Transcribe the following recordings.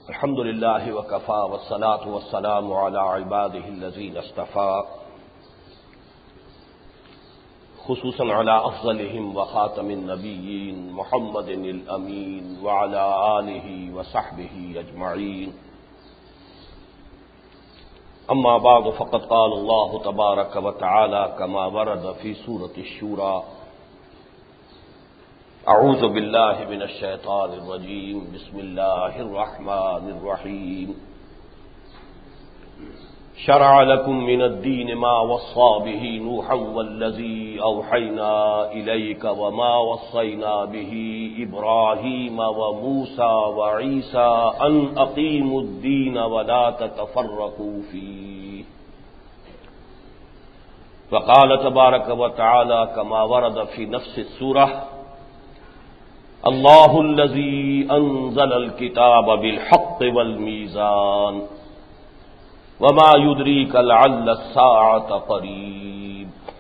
الحمد للہ وکفی والصلاة والسلام علی عبادہ الذین اصطفی خصوصاً علی افضلہم وخاتم النبیین محمد الامین وعلی آلہ وصحبہ اجمعین اما بعد فقد قال اللہ تبارک وتعالی کما ورد فی سورۃ الشورى اعوذ باللہ من الشیطان الرجیم بسم اللہ الرحمن الرحیم شرع لکم من الدین ما وصى به نوحا والذی اوحینا الیک وما وصینا به ابراہیم وموسیٰ وعیسیٰ ان اقیموا الدین ولا تتفرقوا فیہ وقال تبارک وتعالی کما ورد فی نفس السورہ اللہ الذی انزل الکتاب بالحق والمیزان وما یدریک لعل الساعة قریب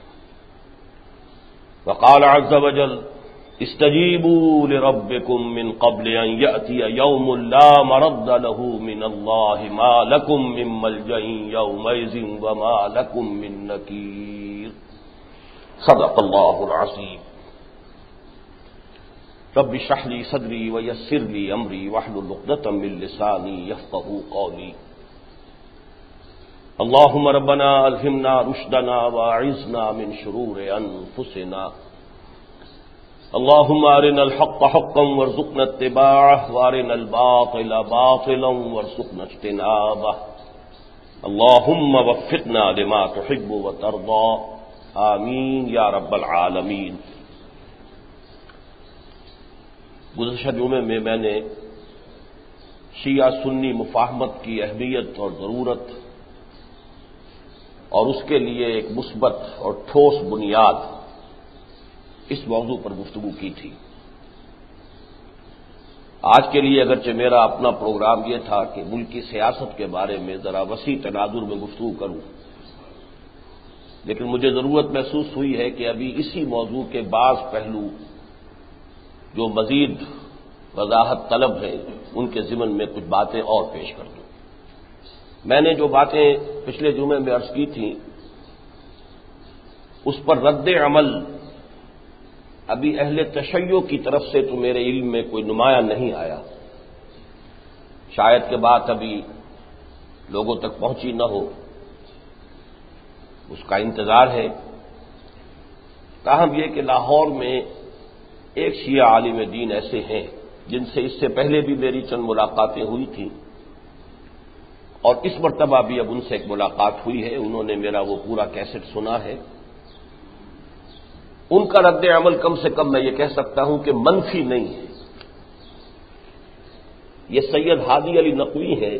وقال عز وجل استجیبوا لربکم من قبل ان یأتی یوم لا مرد له من اللہ ما لکم من ملجأ یومئذ وما لکم من نکیر صدق اللہ العظیم رب اشرح لي صدري ويسر لي امري واحلل عقدة من لساني يفقهوا قولي اللهم ربنا الهمنا رشدنا واعذنا من شرور انفسنا اللهم ارنا الحق حقا وارزقنا اتباعه وارنا الباطل باطلا وارزقنا اجتنابه اللهم وفقنا لما تحب وترضى آمين يا رب العالمين۔ گزشتہ جمعے میں نے شیعہ سنی مفاہمت کی اہمیت اور ضرورت اور اس کے لیے ایک مثبت اور ٹھوس بنیاد اس موضوع پر گفتگو کی تھی۔ آج کے لیے اگرچہ میرا اپنا پروگرام یہ تھا کہ ملکی سیاست کے بارے میں ذرا وسیع تناظر میں گفتگو کروں، لیکن مجھے ضرورت محسوس ہوئی ہے کہ ابھی اسی موضوع کے بعض پہلو جو مزید وضاحت طلب ہے ان کے ضمن میں کچھ باتیں اور پیش کر دوں۔ میں نے جو باتیں پچھلے جمعے میں عرض کی تھیں اس پر رد عمل ابھی اہل تشیع کی طرف سے تو میرے علم میں کوئی نمایاں نہیں آیا، شاید کہ بات ابھی لوگوں تک پہنچی نہ ہو، اس کا انتظار ہے۔ تاہم یہ کہ لاہور میں ایک شیعہ عالم دین ایسے ہیں جن سے اس سے پہلے بھی میری چند ملاقاتیں ہوئی تھیں اور اس مرتبہ بھی اب ان سے ایک ملاقات ہوئی ہے، انہوں نے میرا وہ پورا کیسٹ سنا ہے۔ ان کا رد عمل کم سے کم میں یہ کہہ سکتا ہوں کہ منفی نہیں ہے۔ یہ سید ہادی علی نقوی ہے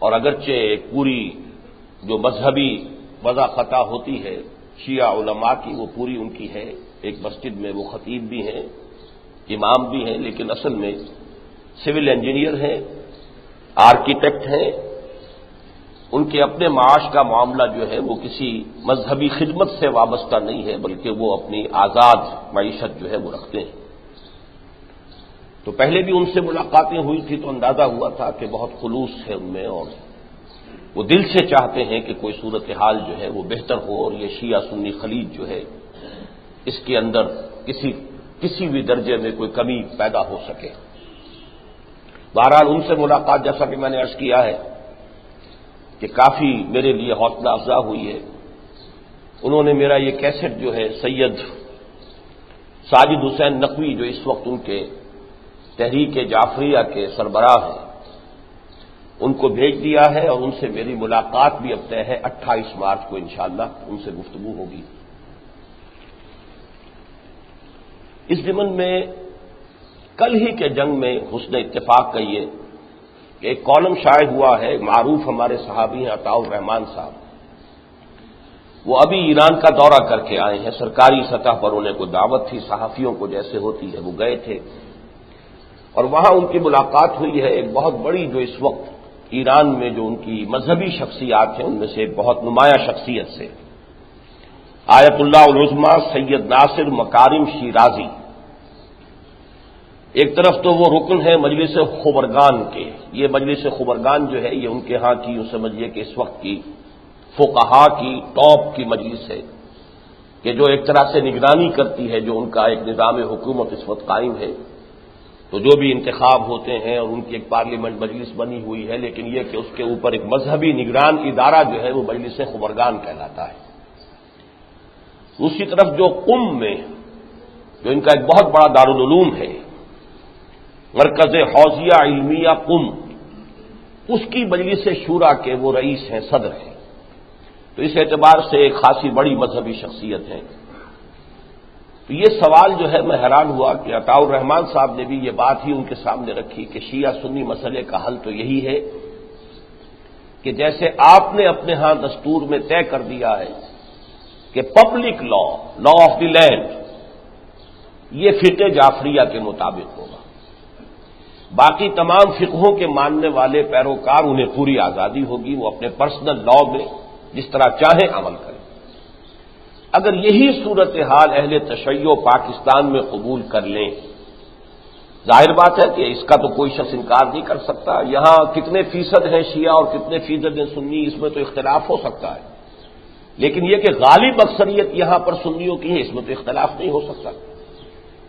اور اگرچہ ایک پوری جو مذہبی وضع خطا ہوتی ہے شیعہ علماء کی وہ پوری ان کی ہے، ایک مسجد میں وہ خطیب بھی ہیں، امام بھی ہیں، لیکن اصل میں سول انجینئر ہیں، آرکیٹیکٹ ہیں۔ ان کے اپنے معاش کا معاملہ جو ہے وہ کسی مذہبی خدمت سے وابستہ نہیں ہے، بلکہ وہ اپنی آزاد معیشت جو ہے وہ رکھتے ہیں۔ تو پہلے بھی ان سے ملاقاتیں ہوئی تھی تو اندازہ ہوا تھا کہ بہت خلوص ہے ان میں اور وہ دل سے چاہتے ہیں کہ کوئی صورتحال جو ہے وہ بہتر ہو اور یہ شیعہ سنی خلیج جو ہے اس کے اندر کسی بھی درجے میں کوئی کمی پیدا ہو سکے۔ بہرحال ان سے ملاقات جیسا کہ میں نے عرض کیا ہے کہ کافی میرے لیے حوصلہ افزا ہوئی ہے۔ انہوں نے میرا یہ کیسٹ جو ہے سید ساجد حسین نقوی جو اس وقت ان کے تحریک جعفریہ کے سربراہ ہیں ان کو بھیج دیا ہے اور ان سے میری ملاقات بھی اب طے ہے 28 مارچ کو انشاءاللہ ان سے گفتگو ہوگی۔ اس ضمن میں کل ہی کے جنگ میں حسن اتفاق کہیے کہ ایک کالم شائع ہوا ہے، معروف ہمارے صحابی ہیں عطاء الرحمن صاحب، وہ ابھی ایران کا دورہ کر کے آئے ہیں، سرکاری سطح پر انہیں کوئی دعوت تھی، صحافیوں کو جیسے ہوتی ہے وہ گئے تھے اور وہاں ان کی ملاقات ہوئی ہے ایک بہت بڑی جو اس وقت ایران میں جو ان کی مذہبی شخصیات ہیں ان میں سے ایک بہت نمایاں شخصیت سے آیت اللہ العظمی سید ناصر مکارم شیرازی، ایک طرف تو وہ رکن ہے مجلس خبرگان کے، یہ مجلس خبرگان جو ہے یہ ان کے ہاں کی یوں سمجھیے کہ اس وقت کی فقہا کی ٹاپ کی مجلس ہے کہ جو ایک طرح سے نگرانی کرتی ہے، جو ان کا ایک نظام حکومت اس وقت قائم ہے، تو جو بھی انتخاب ہوتے ہیں اور ان کی ایک پارلیمنٹ مجلس بنی ہوئی ہے، لیکن یہ کہ اس کے اوپر ایک مذہبی نگران ادارہ جو ہے وہ مجلس خبرگان کہلاتا ہے۔ دوسری طرف جو قم میں جو ان کا ایک بہت بڑا دارالعلوم ہے، مرکز حوزیہ علمیہ قم، اس کی مجلس شورا کے وہ رئیس ہیں، صدر ہیں، تو اس اعتبار سے ایک خاصی بڑی مذہبی شخصیت ہے۔ تو یہ سوال جو ہے میں حیران ہوا کہ عطاء الرحمان صاحب نے بھی یہ بات ہی ان کے سامنے رکھی کہ شیعہ سنی مسئلے کا حل تو یہی ہے کہ جیسے آپ نے اپنے ہاں دستور میں طے کر دیا ہے کہ public law of the land یہ فقہ جعفریہ کے مطابق ہوگا، باقی تمام فقہوں کے ماننے والے پیروکار انہیں پوری آزادی ہوگی، وہ اپنے پرسنل لا میں جس طرح چاہیں عمل کریں۔ اگر یہی صورتحال اہل تشیع پاکستان میں قبول کر لیں، ظاہر بات ہے کہ اس کا تو کوئی شخص انکار نہیں کر سکتا، یہاں کتنے فیصد ہیں شیعہ اور کتنے فیصد ہیں سنی، اس میں تو اختلاف ہو سکتا ہے، لیکن یہ کہ غالب اکثریت یہاں پر سنیوں کی ہے، اس میں تو اختلاف نہیں ہو سکتا۔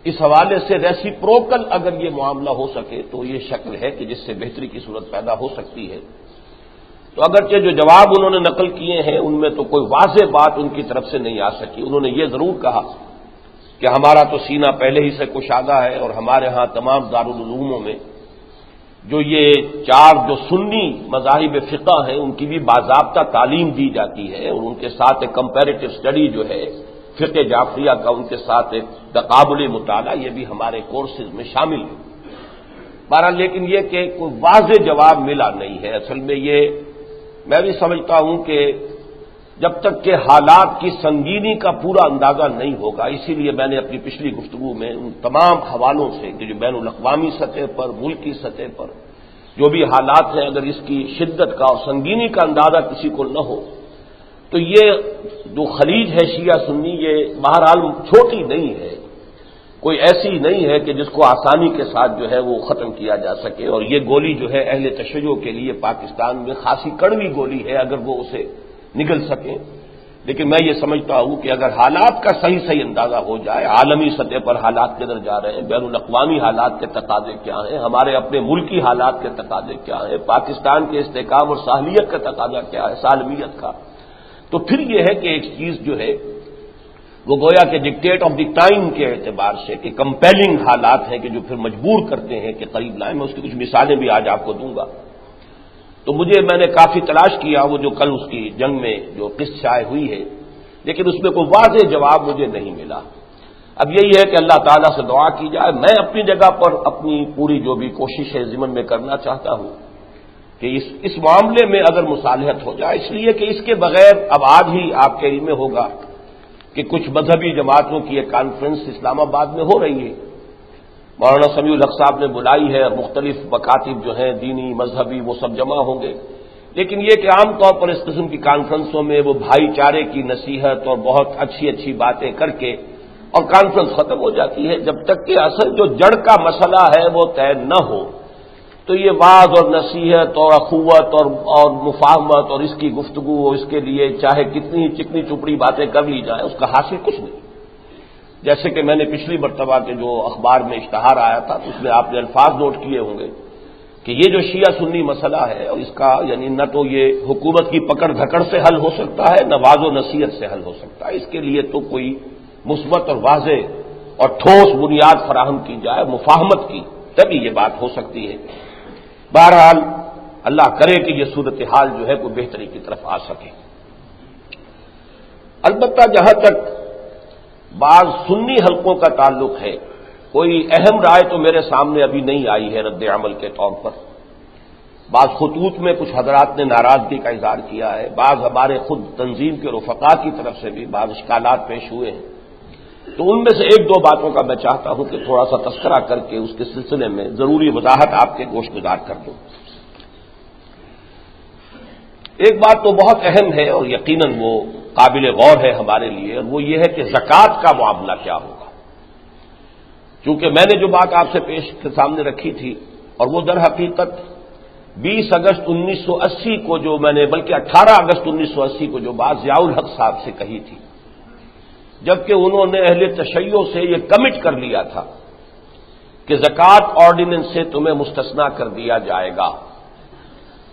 اس حوالے سے ریسیپروکل اگر یہ معاملہ ہو سکے تو یہ شکل ہے کہ جس سے بہتری کی صورت پیدا ہو سکتی ہے۔ تو اگرچہ جو جواب انہوں نے نقل کیے ہیں ان میں تو کوئی واضح بات ان کی طرف سے نہیں آ سکی، انہوں نے یہ ضرور کہا کہ ہمارا تو سینہ پہلے ہی سے کشادہ ہے اور ہمارے ہاں تمام دارالعلوموں میں جو یہ چار جو سنی مذاہب فقہ ہیں ان کی بھی باضابطہ تعلیم دی جاتی ہے، اور ان کے ساتھ ایک کمپیریٹو اسٹڈی جو ہے فقہ جعفریہ کا ان کے ساتھ ایک تقابلی مطالعہ یہ بھی ہمارے کورسز میں شامل ہے۔ بہرحال لیکن یہ کہ کوئی واضح جواب ملا نہیں ہے۔ اصل میں یہ میں بھی سمجھتا ہوں کہ جب تک کہ حالات کی سنگینی کا پورا اندازہ نہیں ہوگا، اسی لیے میں نے اپنی پچھلی گفتگو میں ان تمام حوالوں سے کہ جو بین الاقوامی سطح پر، ملکی سطح پر جو بھی حالات ہیں، اگر اس کی شدت کا اور سنگینی کا اندازہ کسی کو نہ ہو تو یہ جو خلیج ہے شیعہ سنی یہ بہرحال چھوٹی نہیں ہے، کوئی ایسی نہیں ہے کہ جس کو آسانی کے ساتھ جو ہے وہ ختم کیا جا سکے، اور یہ گولی جو ہے اہل تشیع کے لیے پاکستان میں خاصی کڑوی گولی ہے اگر وہ اسے نگل سکیں۔ لیکن میں یہ سمجھتا ہوں کہ اگر حالات کا صحیح اندازہ ہو جائے، عالمی سطح پر حالات کدھر جا رہے ہیں، بین الاقوامی حالات کے تقاضے کیا ہیں، ہمارے اپنے ملکی حالات کے تقاضے کیا ہیں، پاکستان کے استحکام اور صالحیت کا تقاضا کیا ہے، سالمیت کا، تو پھر یہ ہے کہ ایک چیز جو ہے وہ گویا کہ ڈکٹیٹ آف دی ٹائم کے اعتبار سے کہ کمپیلنگ حالات ہیں کہ جو پھر مجبور کرتے ہیں کہ قریب لائیں۔ میں اس کی کچھ مثالیں بھی آج آپ کو دوں گا۔ تو میں نے کافی تلاش کیا وہ جو کل اس کی جنگ میں جو قسط شائع ہوئی ہے، لیکن اس میں کوئی واضح جواب مجھے نہیں ملا۔ اب یہی ہے کہ اللہ تعالیٰ سے دعا کی جائے۔ میں اپنی جگہ پر اپنی پوری جو بھی کوشش ہے ضمن میں کرنا چاہتا ہوں کہ اس معاملے میں اگر مصالحت ہو جائے، اس لیے کہ اس کے بغیر اب آج ہی آپ کے علم میں ہوگا کہ کچھ مذہبی جماعتوں کی ایک کانفرنس اسلام آباد میں ہو رہی ہے، مولانا سمیع الحق صاحب نے بلائی ہے، اور مختلف مکاتب جو ہیں دینی مذہبی وہ سب جمع ہوں گے، لیکن یہ کہ عام طور پر اس قسم کی کانفرنسوں میں وہ بھائی چارے کی نصیحت اور بہت اچھی باتیں کر کے اور کانفرنس ختم ہو جاتی ہے، جب تک کہ اصل جو جڑ کا مسئلہ ہے وہ طے نہ ہو تو یہ واعظ اور نصیحت اور اخوت اور مفاہمت اور اس کی گفتگو اور اس کے لیے چاہے کتنی چکنی چپڑی باتیں کر لی جائیں اس کا حاصل کچھ نہیں۔ جیسے کہ میں نے پچھلی مرتبہ کے جو اخبار میں اشتہار آیا تھا اس میں آپ نے الفاظ نوٹ کیے ہوں گے کہ یہ جو شیعہ سنی مسئلہ ہے اور اس کا یعنی نہ تو یہ حکومت کی پکڑ دھکڑ سے حل ہو سکتا ہے نہ واض و نصیحت سے حل ہو سکتا ہے، اس کے لیے تو کوئی مثبت اور واضح اور ٹھوس بنیاد فراہم کی جائے مفاہمت کی، تبھی یہ بات ہو سکتی ہے۔ بہرحال اللہ کرے کہ یہ صورتحال جو ہے کوئی بہتری کی طرف آ سکے۔ البتہ جہاں تک بعض سنی حلقوں کا تعلق ہے، کوئی اہم رائے تو میرے سامنے ابھی نہیں آئی ہے رد عمل کے طور پر۔ بعض خطوط میں کچھ حضرات نے ناراضگی کا اظہار کیا ہے، بعض ہمارے خود تنظیم کے رفقا کی طرف سے بھی بعض اشکالات پیش ہوئے ہیں، تو ان میں سے ایک دو باتوں کا میں چاہتا ہوں کہ تھوڑا سا تذکرہ کر کے اس کے سلسلے میں ضروری وضاحت آپ کے گوش گزار کر دوں۔ ایک بات تو بہت اہم ہے اور یقیناً وہ قابل غور ہے ہمارے لیے، اور وہ یہ ہے کہ زکوٰۃ کا معاملہ کیا ہوگا۔ چونکہ میں نے جو بات آپ سے پیش کے سامنے رکھی تھی اور وہ در حقیقت 20 اگست 1980 کو جو میں نے بلکہ 18 اگست 1980 کو جو بات ضیاء الحق صاحب سے کہی تھی، جبکہ انہوں نے اہل تشیع سے یہ کمٹ کر لیا تھا کہ زکوٰۃ آرڈیننس سے تمہیں مستثنا کر دیا جائے گا،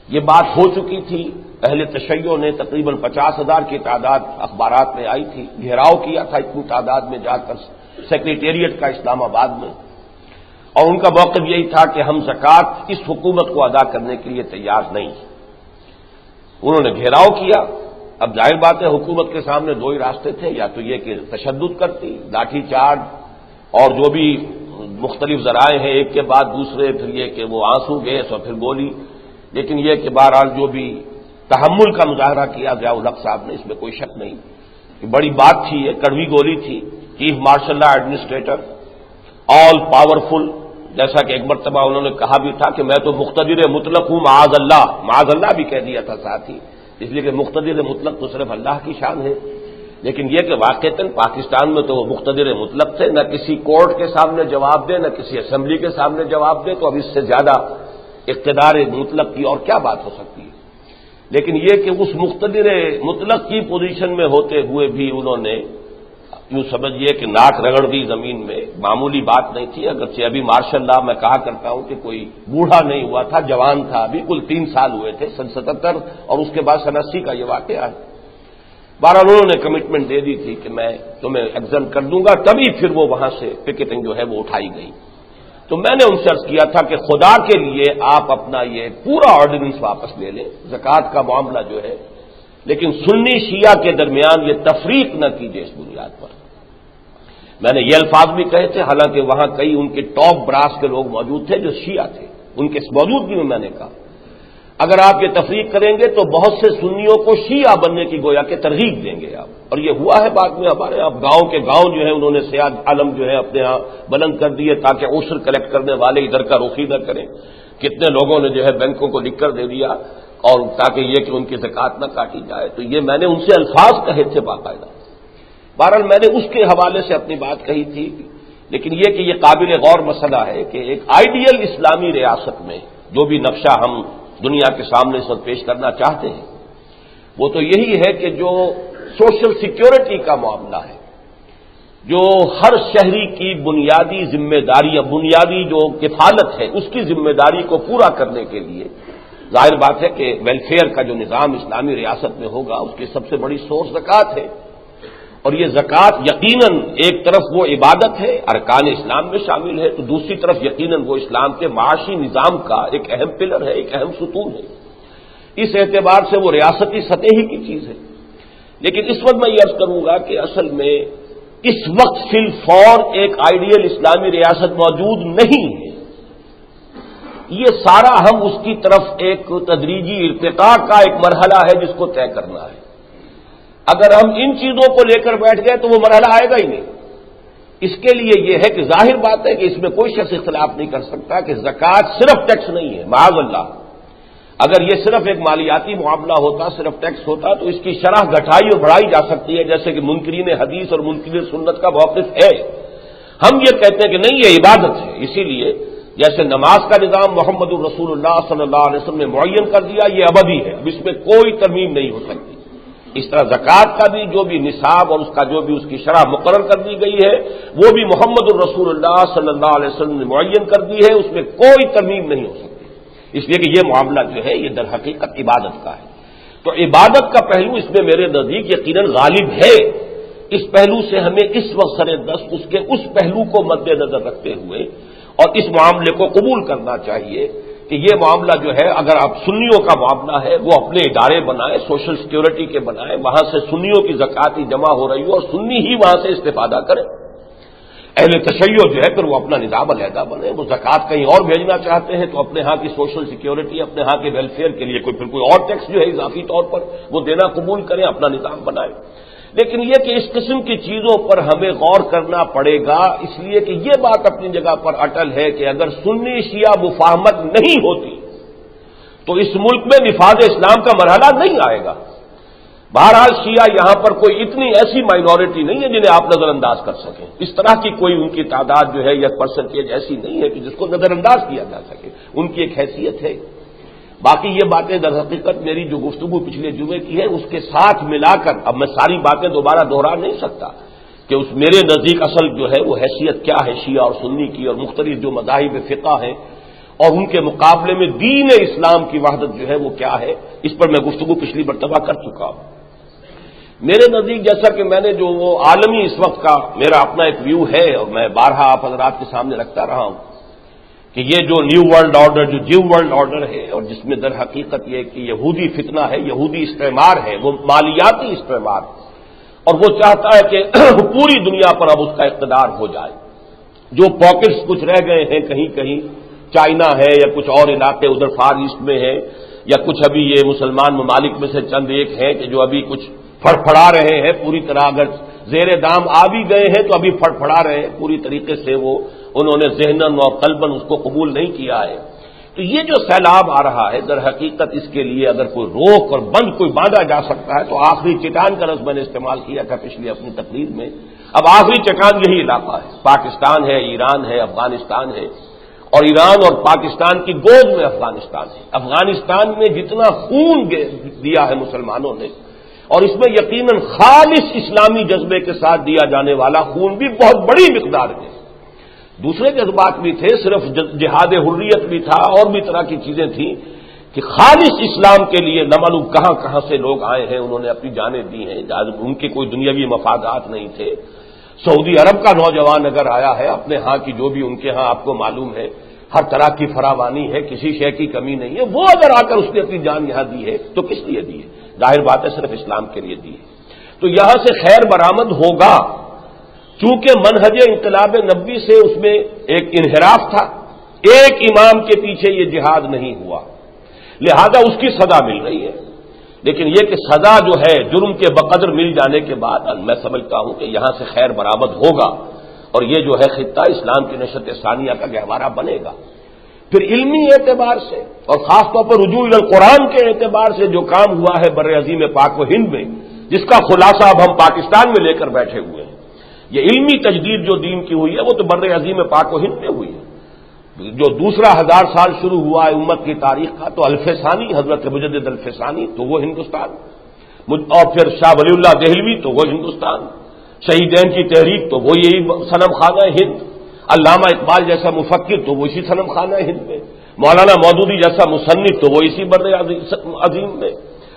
یہ بات ہو چکی تھی۔ اہل تشیع نے تقریباً 50,000 کی تعداد اخبارات میں آئی تھی، گھیراؤ کیا تھا اتنی تعداد میں جا کر سیکریٹریٹ کا اسلام آباد میں، اور ان کا موقف یہی تھا کہ ہم زکوٰۃ اس حکومت کو ادا کرنے کے لیے تیار نہیں۔ انہوں نے گھیراؤ کیا۔ اب ظاہر بات ہے حکومت کے سامنے دو ہی راستے تھے، یا تو یہ کہ تشدد کرتی، لاٹھی چارج اور جو بھی مختلف ذرائع ہیں ایک کے بعد دوسرے، پھر یہ کہ وہ آنسو گیس اور پھر گولی، لیکن یہ کہ بہرحال جو بھی تحمل کا مظاہرہ کیا ضیاء الحق صاحب نے، اس میں کوئی شک نہیں کہ بڑی بات تھی، یہ کڑوی گولی تھی۔ Chief martial law administrator, all powerful, جیسا کہ ایک مرتبہ انہوں نے کہا بھی تھا کہ میں تو مقتدر مطلق ہوں، معاذ اللہ بھی کہہ دیا تھا ساتھ ہی، اس لیے کہ مقتدر مطلق تو صرف اللہ کی شان ہے، لیکن یہ کہ واقعتاً پاکستان میں تو وہ مقتدر مطلق تھے، نہ کسی کورٹ کے سامنے جواب دے، نہ کسی اسمبلی کے سامنے جواب دے، تو اب اس سے زیادہ اقتدار مطلق کی اور کیا بات ہو سکتی ہے۔ لیکن یہ کہ اس مقتدر مطلق کی پوزیشن میں ہوتے ہوئے بھی انہوں نے یوں سمجھیے کہ ناک رگڑ دی زمین میں، معمولی بات نہیں تھی، اگرچہ ابھی ماشاء اللہ میں کہا کرتا ہوں کہ کوئی بوڑھا نہیں ہوا تھا، جوان تھا، ابھی کل 3 سال ہوئے تھے، سن 77 اور اس کے بعد سن 80 کا یہ واقعہ ہے۔ بہرحال انہوں نے کمٹمنٹ دے دی تھی کہ میں تمہیں ایگزم کر دوں گا، تبھی پھر وہ وہاں سے پکیٹنگ جو ہے وہ اٹھائی گئی۔ تو میں نے ان سے عرض کیا تھا کہ خدا کے لیے آپ اپنا یہ پورا آرڈیننس واپس لے لیں، زکوٰۃ کا معاملہ جو ہے، لیکن سنی شیعہ کے درمیان یہ تفریق نہ کیجیے اس بنیاد پر۔ میں نے یہ الفاظ بھی کہے تھے، حالانکہ وہاں کئی ان کے ٹاپ براس کے لوگ موجود تھے جو شیعہ تھے، ان کے موجودگی میں نے کہا اگر آپ یہ تفریق کریں گے تو بہت سے سنیوں کو شیعہ بننے کی گویا کہ ترغیب دیں گے آپ، اور یہ ہوا ہے بعد میں ہمارے آپ گاؤں کے گاؤں جو ہے انہوں نے سیاد عالم جو ہے اپنے ہاں بلند کر دیے تاکہ عشر کلیکٹ کرنے والے ادھر کا رخ ہی نہ کریں۔ کتنے لوگوں نے جو ہے بینکوں کو لکھ کر دے دیا اور تاکہ یہ کہ ان کی زکوٰۃ نہ کاٹی جائے، تو یہ میں نے ان سے الفاظ کہے تھے باقاعدہ۔ بہرحال میں نے اس کے حوالے سے اپنی بات کہی تھی، لیکن یہ کہ یہ قابل غور مسئلہ ہے کہ ایک آئیڈیل اسلامی ریاست میں جو بھی نقشہ ہم دنیا کے سامنے اس وقت پیش کرنا چاہتے ہیں وہ تو یہی ہے کہ جو سوشل سیکیورٹی کا معاملہ ہے، جو ہر شہری کی بنیادی ذمہ داریاں، بنیادی جو کفالت ہے اس کی ذمہ داری کو پورا کرنے کے لیے ظاہر بات ہے کہ ویلفیئر کا جو نظام اسلامی ریاست میں ہوگا اس کی سب سے بڑی سورس زکوٰۃ ہے، اور یہ زکوٰۃ یقیناً ایک طرف وہ عبادت ہے، ارکان اسلام میں شامل ہے، تو دوسری طرف یقیناً وہ اسلام کے معاشی نظام کا ایک اہم پلر ہے، ایک اہم ستون ہے۔ اس اعتبار سے وہ ریاستی سطح ہی کی چیز ہے۔ لیکن اس وقت میں یہ عرض کروں گا کہ اصل میں اس وقت فی الفور ایک آئیڈیل اسلامی ریاست موجود نہیں ہے، یہ سارا ہم اس کی طرف ایک تدریجی ارتقاء کا ایک مرحلہ ہے جس کو طے کرنا ہے۔ اگر ہم ان چیزوں کو لے کر بیٹھ گئے تو وہ مرحلہ آئے گا ہی نہیں۔ اس کے لیے یہ ہے کہ ظاہر بات ہے کہ اس میں کوئی شخص اختلاف نہیں کر سکتا کہ زکوٰۃ صرف ٹیکس نہیں ہے، معاذ اللہ، اگر یہ صرف ایک مالیاتی معاملہ ہوتا، صرف ٹیکس ہوتا تو اس کی شرح گھٹائی اور بڑھائی جا سکتی ہے، جیسے کہ منکرین حدیث اور منکرین سنت کا موقف ہے۔ ہم یہ کہتے ہیں کہ نہیں، یہ عبادت ہے، اسی لیے جیسے نماز کا نظام محمد الرسول اللہ صلی اللہ علیہ وسلم نے معین کر دیا، یہ ابدی ہے، اب اس میں کوئی ترمیم نہیں ہو سکتی۔ اس طرح زکوٰۃ کا بھی جو بھی نصاب اور اس کا جو بھی اس کی شرح مقرر کر دی گئی ہے وہ بھی محمد الرسول اللہ صلی اللہ علیہ وسلم نے معین کر دی ہے، اس میں کوئی ترمیم نہیں ہو سکتی، اس لیے کہ یہ معاملہ جو ہے یہ در حقیقت عبادت کا ہے۔ تو عبادت کا پہلو اس میں میرے نزدیک یقیناً غالب ہے۔ اس پہلو سے ہمیں اس وقت سر دست اس کے اس پہلو کو مد نظر رکھتے ہوئے اور اس معاملے کو قبول کرنا چاہیے کہ یہ معاملہ جو ہے اگر آپ سنیوں کا معاملہ ہے وہ اپنے ادارے بنائے، سوشل سیکیورٹی کے بنائے، وہاں سے سنیوں کی زکوٰۃ ہی جمع ہو رہی ہو اور سنی ہی وہاں سے استفادہ کرے۔ اہل تشیع جو ہے پھر وہ اپنا نظام علیحدہ بنے، وہ زکوٰۃ کہیں اور بھیجنا چاہتے ہیں تو اپنے ہاں کی سوشل سیکیورٹی، اپنے ہاں کے ویلفیئر کے لیے کوئی اور ٹیکس جو ہے اضافی طور پر وہ دینا قبول کریں، اپنا نظام بنائے۔ لیکن یہ کہ اس قسم کی چیزوں پر ہمیں غور کرنا پڑے گا، اس لیے کہ یہ بات اپنی جگہ پر اٹل ہے کہ اگر سنی شیعہ مفاہمت نہیں ہوتی تو اس ملک میں نفاذ اسلام کا مرحلہ نہیں آئے گا۔ بہرحال شیعہ یہاں پر کوئی اتنی ایسی مائنورٹی نہیں ہے جنہیں آپ نظر انداز کر سکیں، اس طرح کی کوئی ان کی تعداد جو ہے یا پرسنٹیج ایسی نہیں ہے کہ جس کو نظر انداز کیا جا سکے، ان کی ایک حیثیت ہے۔ باقی یہ باتیں در حقیقت میری جو گفتگو پچھلے جمعے کی ہے اس کے ساتھ ملا کر اب میں ساری باتیں دوبارہ دہرا نہیں سکتا کہ اس میرے نزدیک اصل جو ہے وہ حیثیت کیا ہے شیعہ اور سنی کی، اور مختلف جو مذاہب فقہ ہیں اور ان کے مقابلے میں دین اسلام کی وحدت جو ہے وہ کیا ہے، اس پر میں گفتگو پچھلی مرتبہ کر چکا ہوں۔ میرے نزدیک جیسا کہ میں نے جو وہ عالمی اس وقت کا میرا اپنا ایک ویو ہے اور میں بارہا آپ حضرات کے سامنے رکھتا رہا ہوں کہ یہ جو نیو ورلڈ آرڈر جو جیو ورلڈ آرڈر ہے اور جس میں در حقیقت یہ کہ یہودی فتنہ ہے، یہودی استعمار ہے، وہ مالیاتی استعمار اور وہ چاہتا ہے کہ پوری دنیا پر اب اس کا اقتدار ہو جائے۔ جو پاکٹس کچھ رہ گئے ہیں کہیں کہیں، چائنا ہے یا کچھ اور علاقے ادھر فار ایسٹ میں ہیں، یا کچھ ابھی یہ مسلمان ممالک میں سے چند ایک ہیں کہ جو ابھی کچھ پھڑپھڑا رہے ہیں، پوری طرح اگر زیر دام آ بھی گئے ہیں تو ابھی پھڑپھڑا رہے ہیں، پوری طریقے سے وہ انہوں نے ذہناً اور قلباً اس کو قبول نہیں کیا ہے۔ تو یہ جو سیلاب آ رہا ہے در حقیقت اس کے لیے اگر کوئی روک اور بند کوئی باندھا جا سکتا ہے تو آخری چٹان کا لفظ میں نے استعمال کیا تھا پچھلی اپنی تقریر میں، اب آخری چٹان یہی علاقہ ہے، پاکستان ہے، ایران ہے، افغانستان ہے، اور ایران اور پاکستان کی گود میں افغانستان ہے۔ افغانستان میں جتنا خون دیا ہے مسلمانوں نے، اور اس میں یقیناً خالص اسلامی جذبے کے ساتھ دیا جانے والا خون بھی بہت بڑی مقدار میں، دوسرے جذبات بھی تھے، صرف جہاد حریت بھی تھا، اور بھی طرح کی چیزیں تھیں کہ خالص اسلام کے لیے نہ معلوم کہاں کہاں سے لوگ آئے ہیں، انہوں نے اپنی جانیں دی ہیں، ان کے کوئی دنیاوی مفادات نہیں تھے۔ سعودی عرب کا نوجوان اگر آیا ہے اپنے ہاں کی جو بھی ان کے ہاں آپ کو معلوم ہے ہر طرح کی فراوانی ہے، کسی شے کی کمی نہیں ہے، وہ اگر آ کر اس نے اپنی جان یہاں دی ہے تو کس لیے دی ہے؟ ظاہر بات ہے صرف اسلام کے لیے دی ہے۔ تو یہاں سے خیر برآمد ہوگا، چونکہ منہج انقلاب نبوی سے اس میں ایک انحراف تھا، ایک امام کے پیچھے یہ جہاد نہیں ہوا، لہذا اس کی سزا مل رہی ہے۔ لیکن یہ کہ سزا جو ہے جرم کے بقدر مل جانے کے بعد میں سمجھتا ہوں کہ یہاں سے خیر برآمد ہوگا اور یہ جو ہے خطہ اسلام کی نشت ثانیہ کا گہوارہ بنے گا۔ پھر علمی اعتبار سے اور خاص طور پر رجوع القرآن کے اعتبار سے جو کام ہوا ہے بر عظیم پاک و ہند میں، جس کا خلاصہ اب ہم پاکستان میں لے کر بیٹھے ہوئے ہیں، یہ علمی تجدید جو دین کی ہوئی ہے وہ تو بر عظیم پاک و ہند میں ہوئی ہے۔ جو دوسرا 1000 سال شروع ہوا ہے امت کی تاریخ کا تو الف ثانی حضرت مجدد الف ثانی تو وہ ہندوستان، اور پھر شاہ ولی اللہ دہلوی تو وہ ہندوستان، شہیدین کی تحریک تو وہ یہی صنم خانہ ہند، علامہ اقبال جیسا مفکر تو وہ اسی صنم خانہ ہند میں، مولانا مودودی جیسا مصنف تو وہ اسی بر عظیم میں،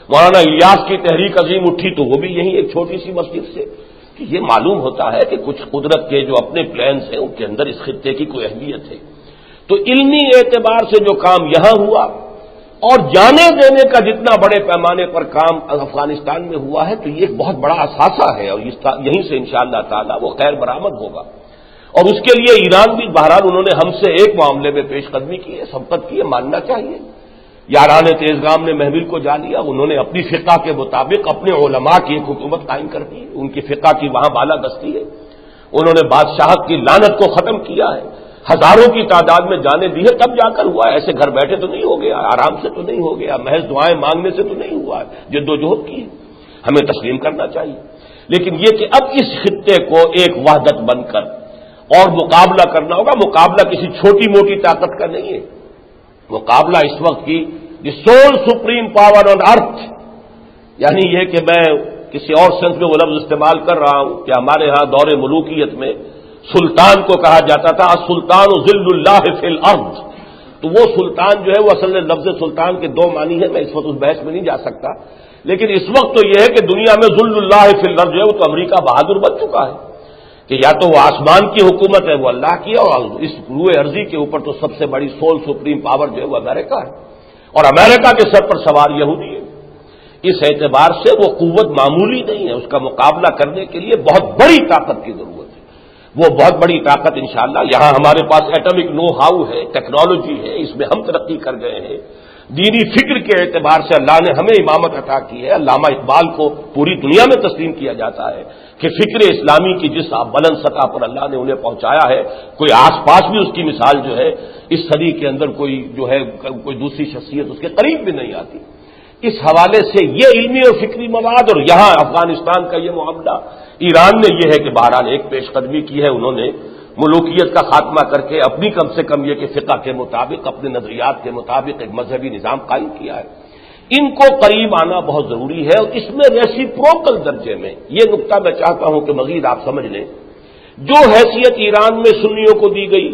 مولانا الیاس کی تحریک عظیم اٹھی تو وہ بھی یہی ایک چھوٹی سی مسجد سے۔ کہ یہ معلوم ہوتا ہے کہ کچھ قدرت کے جو اپنے پلانز ہیں ان کے اندر اس خطے کی کوئی اہمیت ہے۔ تو علمی اعتبار سے جو کام یہاں ہوا اور جانے دینے کا جتنا بڑے پیمانے پر کام افغانستان میں ہوا ہے تو یہ ایک بہت بڑا اثاثہ ہے، اور یہیں سے انشاءاللہ تعالی وہ خیر برآمد ہوگا۔ اور اس کے لیے ایران بھی بہرحال انہوں نے ہم سے ایک معاملے میں پیش قدمی کی ہے، سبقت کی ہے، ماننا چاہیے۔ یاران تیزگام نے محمل کو جا لیا، انہوں نے اپنی فقہ کے مطابق اپنے علماء کی ایک حکومت قائم کر دی، ان کی فقہ کی وہاں بالا دستی ہے، انہوں نے بادشاہت کی لعنت کو ختم کیا ہے، ہزاروں کی تعداد میں جانیں دی ہے، تب جا کر ہوا ہے، ایسے گھر بیٹھے تو نہیں ہو گیا، آرام سے تو نہیں ہو گیا، محض دعائیں مانگنے سے تو نہیں ہوا ہے، جد و جہد کی ہے، ہمیں تسلیم کرنا چاہیے۔ لیکن یہ کہ اب اس خطے کو ایک وحدت بن کر اور مقابلہ کرنا ہوگا، مقابلہ کسی چھوٹی موٹی طاقت کا نہیں ہے، مقابلہ اس وقت کی دی سول سپریم پاور آن ارتھ، یعنی یہ کہ میں کسی اور سینس میں وہ لفظ استعمال کر رہا ہوں کہ ہمارے ہاں دور ملوکیت میں سلطان کو کہا جاتا تھا السلطان ذل اللہ فی الارض، تو وہ سلطان جو ہے وہ اصل میں لفظ سلطان کے دو معنی ہے، میں اس وقت اس بحث میں نہیں جا سکتا، لیکن اس وقت تو یہ ہے کہ دنیا میں ذل اللہ فی الارض جو ہے وہ تو امریکہ بہادر بن چکا ہے کہ یا تو وہ آسمان کی حکومت ہے وہ اللہ کی، اور اس روئے ارضی کے اوپر تو سب سے بڑی سول سپریم پاور جو ہے وہ امریکہ ہے، اور امریکہ کے سر پر سوار یہودی ہے۔ اس اعتبار سے وہ قوت معمولی نہیں ہے، اس کا مقابلہ کرنے کے لیے بہت بڑی طاقت کی ضرورت ہے، وہ بہت بڑی طاقت انشاءاللہ یہاں ہمارے پاس ایٹمک نو ہاؤ ہے، ٹیکنالوجی ہے، اس میں ہم ترقی کر گئے ہیں، دینی فکر کے اعتبار سے اللہ نے ہمیں امامت عطا کی ہے، علامہ اقبال کو پوری دنیا میں تسلیم کیا جاتا ہے کہ فکر اسلامی کی جس بلند سطح پر اللہ نے انہیں پہنچایا ہے، کوئی آس پاس بھی اس کی مثال جو ہے اس صدی کے اندر کوئی جو ہے کوئی دوسری شخصیت اس کے قریب بھی نہیں آتی۔ اس حوالے سے یہ علمی اور فکری مواد، اور یہاں افغانستان کا یہ معاملہ، ایران نے یہ ہے کہ بہرحال ایک پیش قدمی کی ہے، انہوں نے ملوکیت کا خاتمہ کر کے اپنی کم سے کم یہ کہ فقہ کے مطابق، اپنے نظریات کے مطابق ایک مذہبی نظام قائم کیا ہے۔ ان کو قریب آنا بہت ضروری ہے، اور اس میں ریسیپروکل درجے میں یہ نقطہ میں چاہتا ہوں کہ مزید آپ سمجھ لیں، جو حیثیت ایران میں سنیوں کو دی گئی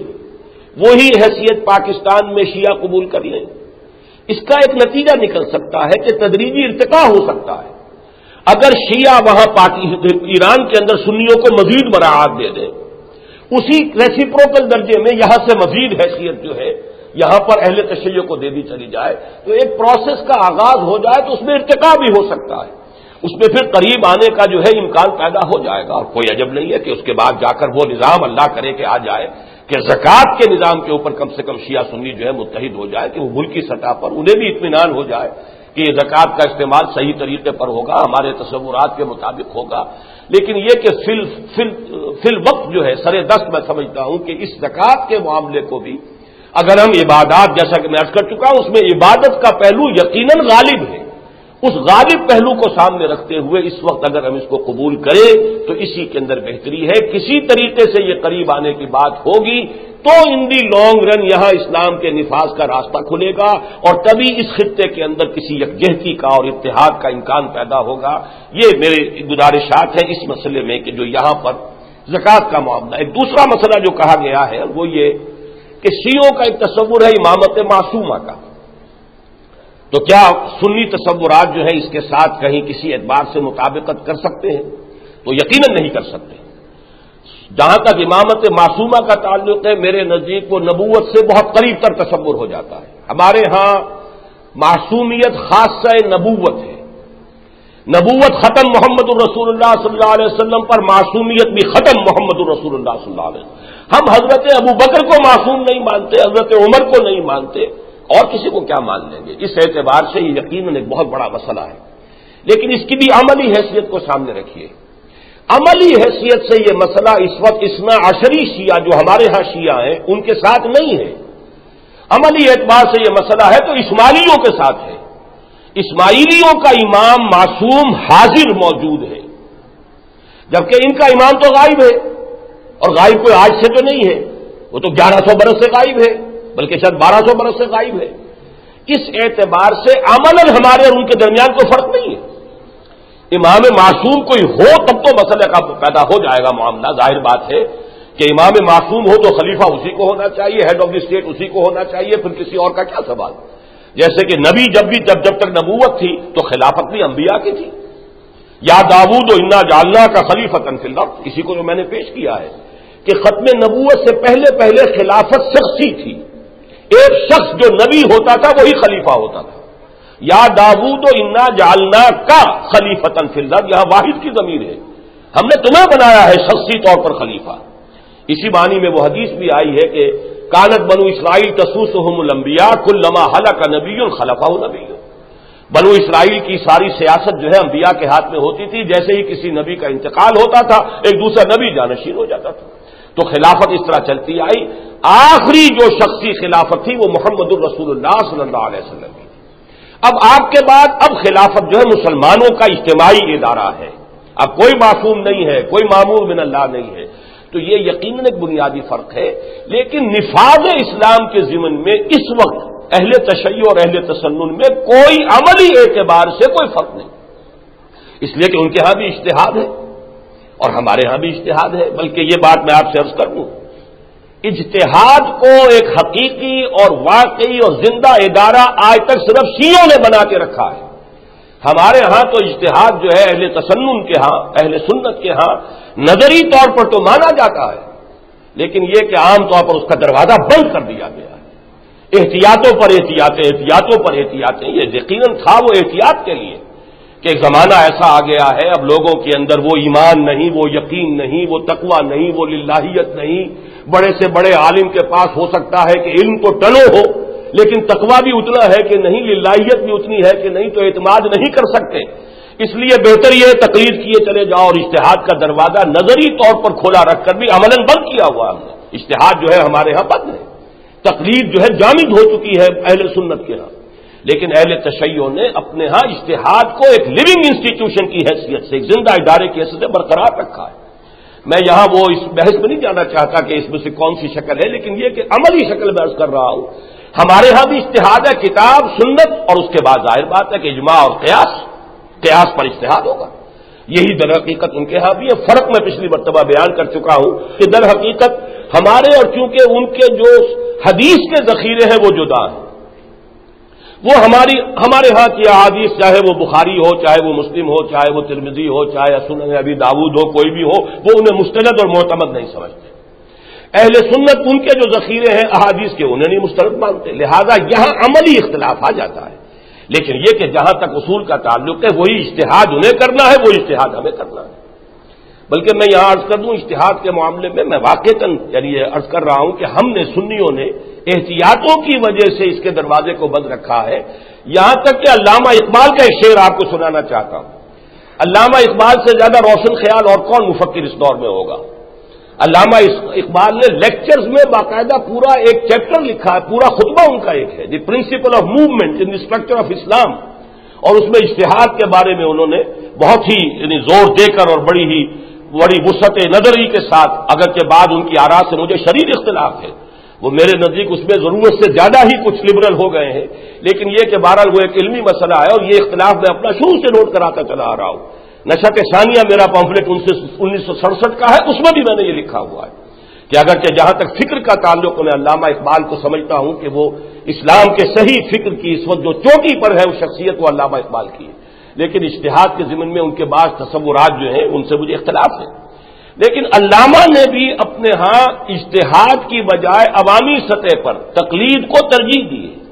وہی حیثیت پاکستان میں شیعہ قبول کر لیں۔ اس کا ایک نتیجہ نکل سکتا ہے کہ تدریجی ارتقاء ہو سکتا ہے۔ اگر شیعہ وہاں ایران کے اندر سنیوں کو مزید مراعات دے دیں، اسی ریسیپروکل درجے میں یہاں سے مزید حیثیت جو ہے یہاں پر اہل تشیع کو دے دی چلی جائے، تو ایک پروسیس کا آغاز ہو جائے تو اس میں ارتقاء بھی ہو سکتا ہے، اس میں پھر قریب آنے کا جو ہے امکان پیدا ہو جائے گا۔ اور کوئی عجب نہیں ہے کہ اس کے بعد جا کر وہ نظام اللہ کرے کہ آ جائے کہ زکوٰۃ کے نظام کے اوپر کم سے کم شیعہ سنی جو ہے متحد ہو جائے، کہ وہ ملکی سطح پر انہیں بھی اطمینان ہو جائے کہ یہ زکوٰۃ کا استعمال صحیح طریقے پر ہوگا، ہمارے تصورات کے مطابق ہوگا۔ لیکن یہ کہ فی الوقت جو ہے سر دست میں سمجھتا ہوں کہ اس زکوٰۃ کے معاملے کو بھی اگر ہم عبادات، جیسا کہ میں عرض کر چکا ہوں، اس میں عبادت کا پہلو یقیناً غالب ہے، اس غالب پہلو کو سامنے رکھتے ہوئے اس وقت اگر ہم اس کو قبول کریں تو اسی کے اندر بہتری ہے۔ کسی طریقے سے یہ قریب آنے کی بات ہوگی تو ان دی لانگ رن یہاں اسلام کے نفاذ کا راستہ کھلے گا، اور تبھی اس خطے کے اندر کسی یکجہتی کا اور اتحاد کا امکان پیدا ہوگا۔ یہ میرے گزارشات ہیں اس مسئلے میں کہ جو یہاں پر زکوٰۃ کا معاملہ۔ ایک دوسرا مسئلہ جو کہا گیا ہے وہ یہ کہ شیعوں کا ایک تصور ہے امامت معصومہ کا، تو کیا سنی تصورات جو ہیں اس کے ساتھ کہیں کسی اعتبار سے مطابقت کر سکتے ہیں؟ تو یقیناً نہیں کر سکتے۔ جہاں تک امامت معصومہ کا تعلق ہے، میرے نزدیک وہ نبوت سے بہت قریب تر تصور ہو جاتا ہے۔ ہمارے ہاں معصومیت خاصہ نبوت ہے، نبوت ختم محمد الرسول اللہ صلی اللہ علیہ وسلم پر، معصومیت بھی ختم محمد الرسول اللہ صلی اللہ علیہ وسلم۔ ہم حضرت ابو بکر کو معصوم نہیں مانتے، حضرت عمر کو نہیں مانتے، اور کسی کو کیا مان لیں گے؟ اس اعتبار سے یہ یقیناً ایک بہت بڑا مسئلہ ہے، لیکن اس کی بھی عملی حیثیت کو سامنے رکھیے۔ عملی حیثیت سے یہ مسئلہ اس وقت اثنا عشری شیعہ جو ہمارے ہاں شیعہ ہیں ان کے ساتھ نہیں ہے، عملی اعتبار سے یہ مسئلہ ہے تو اسماعیلیوں کے ساتھ ہے۔ اسماعیلیوں کا امام معصوم حاضر موجود ہے، جبکہ ان کا امام تو غائب ہے، اور غائب کوئی آج سے تو نہیں ہے، وہ تو 1100 برس سے غائب ہے، بلکہ شاید 1200 برس سے غائب ہے۔ اس اعتبار سے عملاً ہمارے اور ان کے درمیان کوئی فرق نہیں ہے۔ امام معصوم کوئی ہو تب تو مسئلے کا پیدا ہو جائے گا معاملہ، ظاہر بات ہے کہ امام معصوم ہو تو خلیفہ اسی کو ہونا چاہیے، ہیڈ آف دی اسٹیٹ اسی کو ہونا چاہیے، پھر کسی اور کا کیا سوال؟ جیسے کہ نبی جب تک نبوت تھی تو خلافت بھی انبیاء کی تھی، یا داؤد و انا جعلنا کا خلیفتن فی الارض، اسی کو جو میں نے پیش کیا ہے کہ ختم نبوت سے پہلے خلافت شخصی تھی، ایک شخص جو نبی ہوتا تھا وہی خلیفہ ہوتا تھا۔ یا داؤد و انا جعلنا کا خلیفتن فی الارض، یہاں واحد کی ضمیر ہے، ہم نے تمہیں بنایا ہے شخصی طور پر خلیفہ۔ اسی معنی میں وہ حدیث بھی آئی ہے کہ کانت بنو اسرائیل تسوسہم الانبیاء کلما ہلک نبی خلفہ نبی، بنو اسرائیل کی ساری سیاست جو ہے انبیاء کے ہاتھ میں ہوتی تھی، جیسے ہی کسی نبی کا انتقال ہوتا تھا ایک دوسرا نبی جانشین ہو جاتا تھا، تو خلافت اس طرح چلتی آئی۔ آخری جو شخصی خلافت تھی وہ محمد الرسول اللہ صلی اللہ علیہ وسلم کی۔ اب آپ کے بعد اب خلافت جو ہے مسلمانوں کا اجتماعی ادارہ ہے، اب کوئی معصوم نہیں ہے، کوئی معمور من اللہ نہیں ہے، تو یہ یقیناً ایک بنیادی فرق ہے۔ لیکن نفاذ اسلام کے ضمن میں اس وقت اہل تشیع اور اہل تسنن میں کوئی عملی اعتبار سے کوئی فرق نہیں، اس لیے کہ ان کے ہاں بھی اجتہاد ہے اور ہمارے ہاں بھی اجتہاد ہے۔ بلکہ یہ بات میں آپ سے عرض کر دوں، اجتہاد کو ایک حقیقی اور واقعی اور زندہ ادارہ آج تک صرف شیعوں نے بنا کے رکھا ہے۔ ہمارے ہاں تو اجتہاد جو ہے اہل تسنن کے ہاں، اہل سنت کے ہاں نظری طور پر تو مانا جاتا ہے، لیکن یہ کہ عام طور پر اس کا دروازہ بند کر دیا گیا ہے، احتیاطوں پر احتیاطیں، یہ یقیناً تھا وہ احتیاط کے لیے کہ ایک زمانہ ایسا آ گیا ہے اب لوگوں کے اندر وہ ایمان نہیں، وہ یقین نہیں، وہ تقویٰ نہیں، وہ للہیت نہیں۔ بڑے سے بڑے عالم کے پاس ہو سکتا ہے کہ علم تو ٹنو ہو لیکن تقویٰ بھی اتنا ہے کہ نہیں، للہیت بھی اتنی ہے کہ نہیں، تو اعتماد نہیں کر سکتے۔ اس لیے بہتر یہ تقلید کیے چلے جاؤ، اور اجتہاد کا دروازہ نظری طور پر کھولا رکھ کر بھی عملاً بند کیا ہوا ہم نے۔ اجتہاد جو ہے ہمارے ہاں بند ہے، تقلید جو ہے جامد ہو چکی ہے اہل سنت کے ہاں۔ لیکن اہل تشیع نے اپنے ہاں اجتہاد کو ایک لیونگ انسٹیٹیوشن کی حیثیت سے، ایک زندہ ادارے کی حیثیت سے برقرار رکھا ہے۔ میں یہاں وہ اس بحث میں نہیں جانا چاہتا کہ اس میں سے کون سی شکل ہے، لیکن یہ کہ عملی شکل میں عرض کر رہا ہوں، ہمارے ہاں بھی اجتہاد ہے، کتاب سنت، اور اس کے بعد ظاہر بات ہے کہ اجماع اور قیاس پر اجتہاد ہوگا۔ یہی در حقیقت ان کے ہاں بھی ہے۔ فرق میں پچھلی مرتبہ بیان کر چکا ہوں کہ در حقیقت ہمارے اور چونکہ ان کے جو حدیث کے ذخیرے ہیں وہ جدا ہیں، وہ ہمارے ہاں کی احادیث چاہے وہ بخاری ہو، چاہے وہ مسلم ہو، چاہے وہ ترمذی ہو، چاہے سنن ابی داؤد ہو، کوئی بھی ہو، وہ انہیں مستند اور معتمد نہیں سمجھتے۔ اہل سنت ان کے جو ذخیرے ہیں احادیث کے انہیں نہیں مستند مانتے، لہذا یہاں عملی اختلاف آ جاتا ہے۔ لیکن یہ کہ جہاں تک اصول کا تعلق ہے وہی اجتہاد انہیں کرنا ہے، وہی اجتہاد ہمیں کرنا ہے۔ بلکہ میں یہاں عرض کر دوں اجتہاد کے معاملے میں واقعتاً یعنی یہ عرض کر رہا ہوں کہ ہم نے سنیوں نے احتیاطوں کی وجہ سے اس کے دروازے کو بند رکھا ہے، یہاں تک کہ علامہ اقبال کا ایک شعر آپ کو سنانا چاہتا ہوں۔ علامہ اقبال سے زیادہ روشن خیال اور کون مفکر اس دور میں ہوگا؟ علامہ اقبال نے لیکچرز میں باقاعدہ پورا ایک چیپٹر لکھا ہے، پورا خطبہ ان کا ایک ہے، the principle of movement in the structure of Islam, اور اس میں اجتہاد کے بارے میں انہوں نے بہت ہی یعنی زور دے کر اور بڑی وسعت نظری کے ساتھ، اگرچہ بعد ان کی آراء سے مجھے شدید اختلاف ہے، وہ میرے نزدیک اس میں ضرورت سے زیادہ ہی کچھ لبرل ہو گئے ہیں، لیکن یہ کہ بہرحال وہ ایک علمی مسئلہ ہے، اور یہ اختلاف میں اپنا شروع سے نوٹ کراتا چلا آ رہا ہوں۔ نشأت ثانیہ میرا پمفلٹ 1967 کا ہے، اس میں بھی میں نے یہ لکھا ہوا ہے کہ اگرچہ جہاں تک فکر کا تعلق میں علامہ اقبال کو سمجھتا ہوں کہ وہ اسلام کے صحیح فکر کی اس وقت جو چوٹی پر ہے وہ شخصیت وہ علامہ اقبال کی ہے، لیکن اجتہاد کے ضمن میں ان کے بعض تصورات جو ہیں ان سے مجھے اختلاف ہے۔ لیکن علامہ نے بھی اپنے ہاں اجتہاد کی بجائے عوامی سطح پر تقلید کو ترجیح دی ہے۔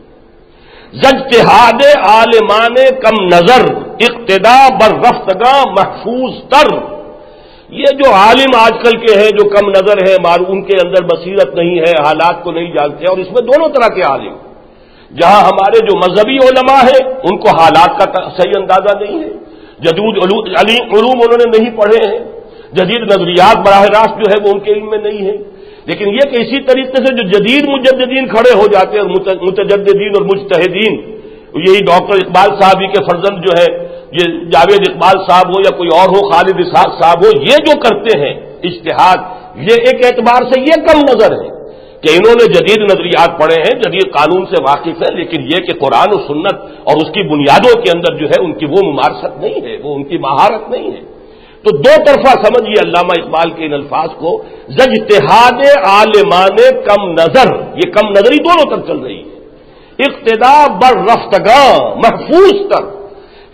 اجتہاد عالمان کم نظر اقتدا بر رفتگاں محفوظ تر، یہ جو عالم آج کل کے ہیں جو کم نظر ہے، ان کے اندر بصیرت نہیں ہے، حالات کو نہیں جانتے، اور اس میں دونوں طرح کے عالم، جہاں ہمارے جو مذہبی علماء ہیں ان کو حالات کا صحیح اندازہ نہیں ہے، جدید علوم انہوں نے نہیں پڑھے ہیں، جدید نظریات براہ راست جو ہے وہ ان کے علم میں نہیں ہے، لیکن یہ کہ اسی طریقے سے جو جدید مجددین کھڑے ہو جاتے ہیں، متجددین اور مجتہدین، یہی ڈاکٹر اقبال صاحب کے فرزند جو ہے یہ جاوید اقبال صاحب ہو یا کوئی اور ہو، خالد اسحاق صاحب ہو، یہ جو کرتے ہیں اجتہاد، یہ ایک اعتبار سے یہ کم نظر ہے کہ انہوں نے جدید نظریات پڑھے ہیں، جدید قانون سے واقف ہیں، لیکن یہ کہ قرآن و سنت اور اس کی بنیادوں کے اندر جو ہے ان کی وہ ممارست نہیں ہے، وہ ان کی مہارت نہیں ہے۔ تو دو طرفہ سمجھیے علامہ اقبال کے ان الفاظ کو، اجتہاد عالمان کم نظر، یہ کم نظری دونوں طرف چل رہی ہے، اقتدا بر رفتگاں محفوظ تر،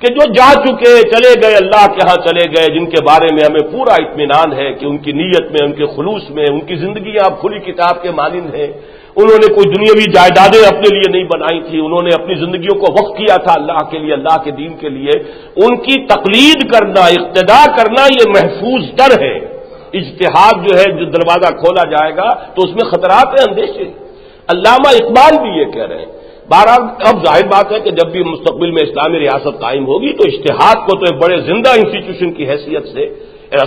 کہ جو جا چکے چلے گئے اللہ کے ہاں چلے گئے، جن کے بارے میں ہمیں پورا اطمینان ہے کہ ان کی نیت میں، ان کے خلوص میں، ان کی زندگیاں اب کھلی کتاب کے مانند ہیں، انہوں نے کوئی دنیاوی جائیدادیں اپنے لیے نہیں بنائی تھی، انہوں نے اپنی زندگیوں کو وقف کیا تھا اللہ کے لیے، اللہ کے دین کے لیے، ان کی تقلید کرنا، اقتدا کرنا یہ محفوظ تر ہے۔ اجتہاد جو ہے جو دروازہ کھولا جائے گا تو اس میں خطرات ہیں، اندیشے۔ علامہ اقبال بھی یہ کہہ رہے ہیں۔ بہرحال اب ظاہر بات ہے کہ جب بھی مستقبل میں اسلامی ریاست قائم ہوگی تو اجتہاد کو تو ایک بڑے زندہ انسٹیٹیوشن کی حیثیت سے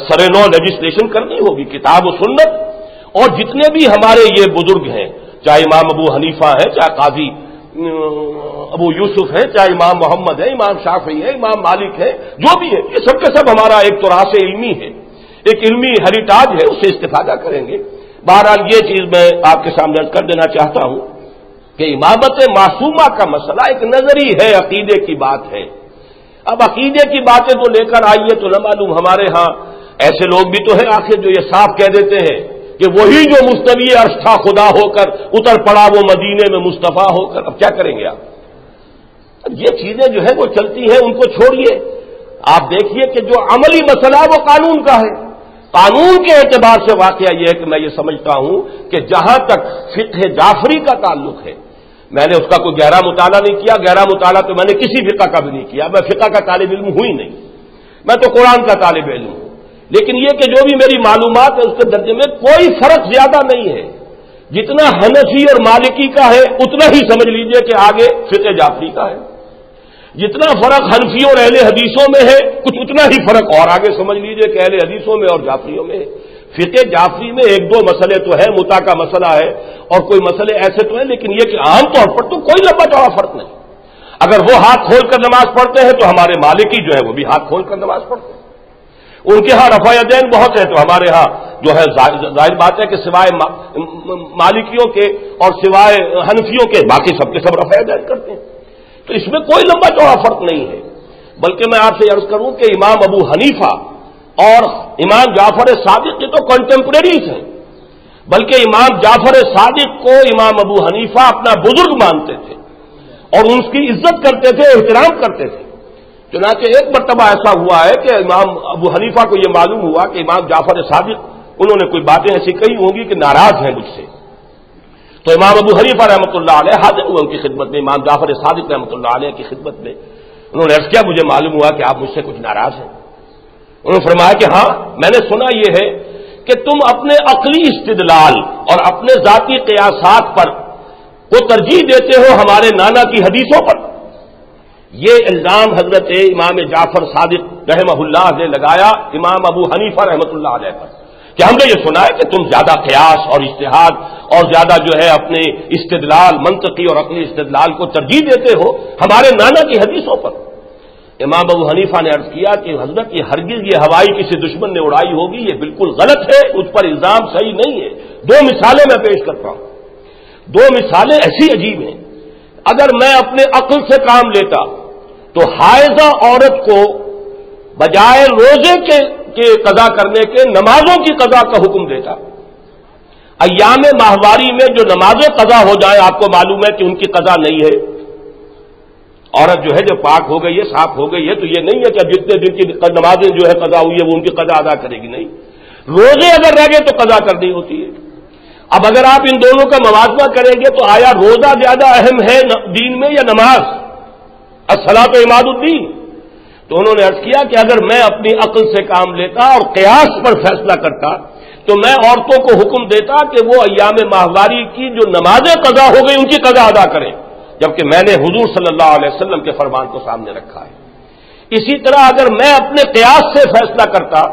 سر نو لیجسلیشن کرنی ہوگی، کتاب و سنت، اور جتنے بھی ہمارے یہ بزرگ ہیں، چاہے امام ابو حنیفہ ہے، چاہے قاضی ابو یوسف ہے، چاہے امام محمد ہے، امام شافعی ہے، امام مالک ہے، جو بھی ہے، یہ سب کے سب ہمارا ایک تراث علمی ہے، ایک علمی ہیریٹاج ہے، اس سے استفادہ کریں گے۔ بہرحال یہ چیز میں آپ کے سامنے کر دینا چاہتا ہوں کہ امامت معصومہ کا مسئلہ ایک نظری ہے، عقیدے کی بات ہے۔ اب عقیدے کی باتیں تو لے کر آئیے تو نہ معلوم ہمارے ہاں ایسے لوگ بھی تو ہیں آخر جو یہ صاف کہہ دیتے ہیں کہ وہی جو مستوی عرش تھا خدا ہو کر اتر پڑا وہ مدینے میں مصطفیٰ ہو کر۔ اب کیا کریں گے آپ؟ یہ چیزیں جو ہے وہ چلتی ہیں، ان کو چھوڑیے۔ آپ دیکھیے کہ جو عملی مسئلہ وہ قانون کا ہے، قانون کے اعتبار سے واقعہ یہ ہے کہ میں یہ سمجھتا ہوں کہ جہاں تک فقہ جعفری کا تعلق ہے، میں نے اس کا کوئی گہرا مطالعہ نہیں کیا، گہرا مطالعہ تو میں نے کسی فقہ کا بھی نہیں کیا، میں فقہ کا طالب علم ہوں ہی نہیں، میں تو قرآن کا طالب علم ہوں، لیکن یہ کہ جو بھی میری معلومات ہے اس کے درجے میں کوئی فرق زیادہ نہیں ہے، جتنا حنفی اور مالکی کا ہے اتنا ہی سمجھ لیجئے کہ آگے فقہ جعفری کا ہے، جتنا فرق حنفیوں اور اہل حدیثوں میں ہے کچھ اتنا ہی فرق اور آگے سمجھ لیجئے کہ اہل حدیثوں میں اور جعفریوں میں ہے۔ فقہ جعفری میں ایک دو مسئلے تو ہے، متع کا مسئلہ ہے اور کوئی مسئلے ایسے تو ہیں، لیکن یہ کہ عام طور پر تو کوئی لمبا چوڑا فرق نہیں۔ اگر وہ ہاتھ کھول کر نماز پڑھتے ہیں تو ہمارے مالکی جو ہے وہ بھی ہاتھ کھول کر نماز پڑھتے ہیں. ان کے ہاں رفع یدین بہت ہے، تو ہمارے ہاں جو ہے ظاہر بات ہے کہ سوائے مالکیوں کے اور سوائے حنفیوں کے باقی سب کے سب رفع یدین کرتے ہیں. تو اس میں کوئی لمبا چوڑا فرق نہیں ہے. بلکہ میں آپ سے عرض کروں کہ امام ابو حنیفہ اور امام جعفر صادق یہ تو کنٹمپریریز ہیں، بلکہ امام جعفر صادق کو امام ابو حنیفہ اپنا بزرگ مانتے تھے اور ان کی عزت کرتے تھے، احترام کرتے تھے. چنانچہ ایک مرتبہ ایسا ہوا ہے کہ امام ابو حنیفہ کو یہ معلوم ہوا کہ امام جعفر صادق انہوں نے کوئی باتیں ایسی کہی ہوں گی کہ ناراض ہیں مجھ سے. تو امام ابو حنیفہ رحمۃ اللہ علیہ حاضر ہوئے ان کی خدمت میں، امام جعفر صادق رحمۃ اللہ علیہ کی خدمت میں. انہوں نے عرض کیا مجھے معلوم ہوا کہ آپ مجھ سے کچھ ناراض ہیں. انہوں نے فرمایا کہ ہاں میں نے سنا یہ ہے کہ تم اپنے عقلی استدلال اور اپنے ذاتی قیاسات پر وہ ترجیح دیتے ہو ہمارے نانا کی حدیثوں پر. یہ الزام حضرت امام جعفر صادق رحمہ اللہ نے لگایا امام ابو حنیفہ رحمۃ اللہ علیہ پر کہ ہم نے یہ سنا ہے کہ تم زیادہ قیاس اور اجتہاد اور زیادہ جو ہے اپنے استدلال منطقی اور عقلی استدلال کو ترجیح دیتے ہو ہمارے نانا کی حدیثوں پر. امام ابو حنیفہ نے عرض کیا کہ حضرت یہ ہرگز یہ ہوائی کسی دشمن نے اڑائی ہوگی، یہ بالکل غلط ہے، اس پر الزام صحیح نہیں ہے. دو مثالیں میں پیش کرتا ہوں. دو مثالیں ایسی عجیب ہیں. اگر میں اپنے عقل سے کام لیتا تو حائضہ عورت کو بجائے روزے کے قضا کرنے کے نمازوں کی قضا کا حکم دیتا. ایام ماہواری میں جو نمازیں قضا ہو جائیں آپ کو معلوم ہے کہ ان کی قضا نہیں ہے. عورت جو ہے جو پاک ہو گئی ہے صاف ہو گئی ہے تو یہ نہیں ہے کہ اب جتنے دن کی نمازیں جو ہے قضا ہوئی ہے وہ ان کی قضا ادا کرے گی، نہیں. روزے اگر رہ گئے تو قضا کرنی ہوتی ہے. اب اگر آپ ان دونوں کا موازنہ کریں گے تو آیا روزہ زیادہ اہم ہے دین میں یا نماز؟ الصلاۃ عماد الدین. تو انہوں نے عرض کیا کہ اگر میں اپنی عقل سے کام لیتا اور قیاس پر فیصلہ کرتا تو میں عورتوں کو حکم دیتا کہ وہ ایام ماہواری کی جو نمازیں قضا ہو گئی ان کی قضا ادا کریں، جبکہ میں نے حضور صلی اللہ علیہ وسلم کے فرمان کو سامنے رکھا ہے. اسی طرح اگر میں اپنے قیاس سے فیصلہ کرتا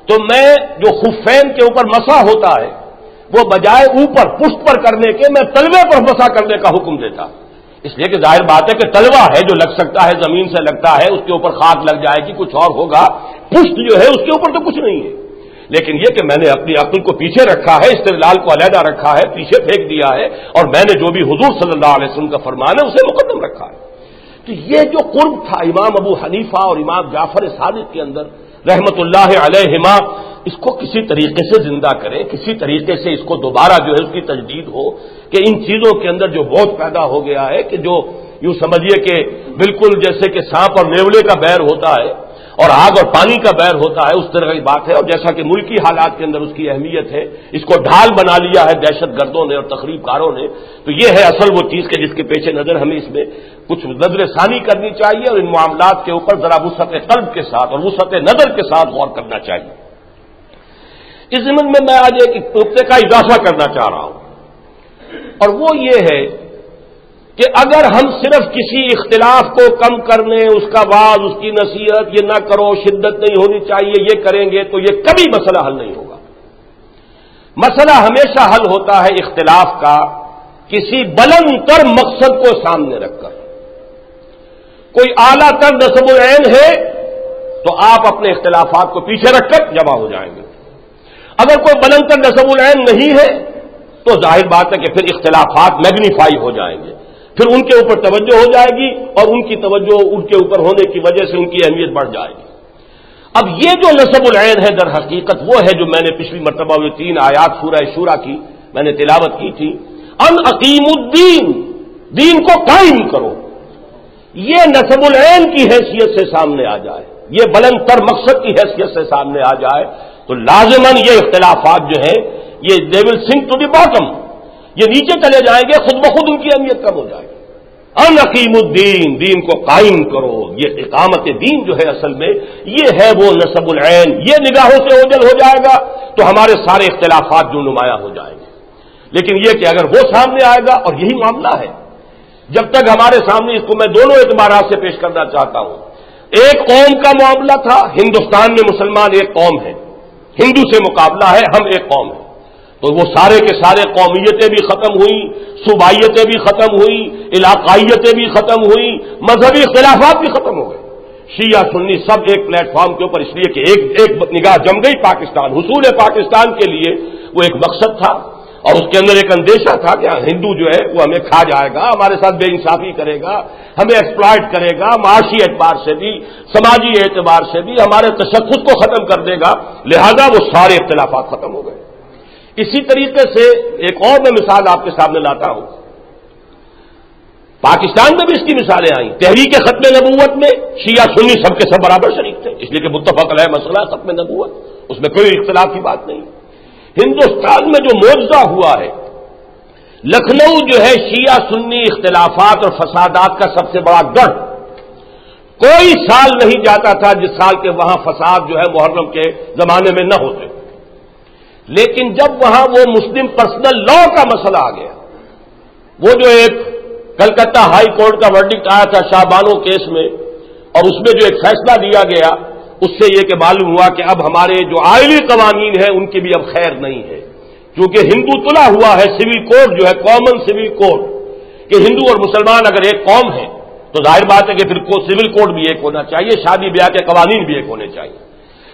تو میں جو خفین کے اوپر مسح ہوتا ہے وہ بجائے اوپر پشت پر کرنے کے میں تلوے پر مسح کرنے کا حکم دیتا. اس لیے کہ ظاہر بات ہے کہ تلوا ہے جو لگ سکتا ہے، زمین سے لگتا ہے، اس کے اوپر خاک لگ جائے گی کچھ اور ہوگا. پشت جو ہے اس کے اوپر تو کچھ نہیں ہے. لیکن یہ کہ میں نے اپنی عقل کو پیچھے رکھا ہے، استدلال کو علیحدہ رکھا ہے، پیچھے پھینک دیا ہے اور میں نے جو بھی حضور صلی اللہ علیہ وسلم کا فرمان ہے اسے مقدم رکھا ہے. تو یہ جو قرب تھا امام ابو حنیفہ اور امام جعفر صادق کے اندر رحمت اللہ علیہما، اس کو کسی طریقے سے زندہ کریں، کسی طریقے سے اس کو دوبارہ جو ہے اس کی تجدید ہو کہ ان چیزوں کے اندر جو بوجھ پیدا ہو گیا ہے کہ جو یوں سمجھیے کہ بالکل جیسے کہ سانپ اور نیولے کا بیر ہوتا ہے اور آگ اور پانی کا بیر ہوتا ہے اس طرح کی بات ہے. اور جیسا کہ ملکی حالات کے اندر اس کی اہمیت ہے، اس کو ڈھال بنا لیا ہے دہشت گردوں نے اور تخریب کاروں نے. تو یہ ہے اصل وہ چیز کہ جس کے پیچھے نظر ہمیں اس میں کچھ نظر ثانی کرنی چاہیے اور ان معاملات کے اوپر ذرا وسعت قلب کے ساتھ اور وسعت نظر کے ساتھ غور کرنا چاہیے. اس ضمن میں آج ایک نقطے کا اضافہ کرنا چاہ رہا ہوں اور وہ یہ ہے کہ اگر ہم صرف کسی اختلاف کو کم کرنے، اس کا واز، اس کی نصیحت، یہ نہ کرو، شدت نہیں ہونی چاہیے، یہ کریں گے تو یہ کبھی مسئلہ حل نہیں ہوگا. مسئلہ ہمیشہ حل ہوتا ہے اختلاف کا کسی بلند تر مقصد کو سامنے رکھ کر. کوئی اعلیٰ تر نسب العین ہے تو آپ اپنے اختلافات کو پیچھے رکھ کر جمع ہو جائیں گے. اگر کوئی بلند تر نسب العین نہیں ہے تو ظاہر بات ہے کہ پھر اختلافات میگنیفائی ہو جائیں گے، پھر ان کے اوپر توجہ ہو جائے گی اور ان کی توجہ ان کے اوپر ہونے کی وجہ سے ان کی اہمیت بڑھ جائے گی. اب یہ جو نسب العین ہے در حقیقت وہ ہے جو میں نے پچھلی مرتبہ وہ 3 آیات سورہ شورى کی میں نے تلاوت کی تھی. ان اقیم الدین، دین کو قائم کرو. یہ نسب العین کی حیثیت سے سامنے آ جائے، یہ بلند تر مقصد کی حیثیت سے سامنے آ جائے تو لازماً یہ اختلافات جو ہیں یہ دے ول سنک ٹو دی باٹم، یہ نیچے چلے جائیں گے، خود بخود ان کی اہمیت کم ہو جائے گی. ان اقیم الدین، دین کو قائم کرو. یہ اقامت دین جو ہے اصل میں یہ ہے وہ نسب العین. یہ نگاہوں سے اوجل ہو جائے گا تو ہمارے سارے اختلافات جو نمایاں ہو جائیں گے. لیکن یہ کہ اگر وہ سامنے آئے گا، اور یہی معاملہ ہے جب تک ہمارے سامنے، اس کو میں دونوں اعتبارات سے پیش کرنا چاہتا ہوں. ایک قوم کا معاملہ تھا، ہندوستان میں مسلمان ایک قوم ہے، ہندو سے مقابلہ ہے، ہم ایک قوم ہیں. تو وہ سارے کے سارے قومیتیں بھی ختم ہوئی، صوبائیتیں بھی ختم ہوئی، علاقائیتیں بھی ختم ہوئی، مذہبی اختلافات بھی ختم ہو گئے. شیعہ سنی سب ایک پلیٹ فارم کے اوپر، اس لیے کہ ایک نگاہ جم گئی پاکستان. حصول پاکستان کے لیے وہ ایک مقصد تھا، اور اس کے اندر ایک اندیشہ تھا کہ ہندو جو ہے وہ ہمیں کھا جائے گا، ہمارے ساتھ بے انصافی کرے گا، ہمیں ایکسپلائٹ کرے گا، معاشی اعتبار سے بھی، سماجی اعتبار سے بھی ہمارے تشخص کو ختم کر دے گا. لہذا وہ سارے اختلافات ختم ہو گئے. اسی طریقے سے ایک اور میں مثال آپ کے سامنے لاتا ہوں. پاکستان میں بھی اس کی مثالیں آئیں. تحریک ختم نبوت میں شیعہ سنی سب کے سب برابر شریک تھے، اس لیے کہ متفق علیہ مسئلہ ختم نبوت، اس میں کوئی اختلاف کی بات نہیں. ہندوستان میں جو معجزہ ہوا ہے، لکھنؤ جو ہے شیعہ سنی اختلافات اور فسادات کا سب سے بڑا گڑھ. کوئی سال نہیں جاتا تھا جس سال کے وہاں فساد جو ہے محرم کے زمانے میں نہ ہوتے. لیکن جب وہاں وہ مسلم پرسنل لا کا مسئلہ آ گیا، وہ جو ایک کلکتہ ہائی کورٹ کا ورڈکٹ آیا تھا شاہ بانو کیس میں، اور اس میں جو ایک فیصلہ دیا گیا، اس سے یہ کہ معلوم ہوا کہ اب ہمارے جو آئلی قوانین ہیں ان کی بھی اب خیر نہیں ہے، کیونکہ ہندو تلا ہوا ہے سول کوڈ جو ہے کامن سول کوڈ، کہ ہندو اور مسلمان اگر ایک قوم ہے تو ظاہر بات ہے کہ پھر سول کوڈ بھی ایک ہونا چاہیے، شادی بیاہ کے قوانین بھی ایک ہونے چاہیے.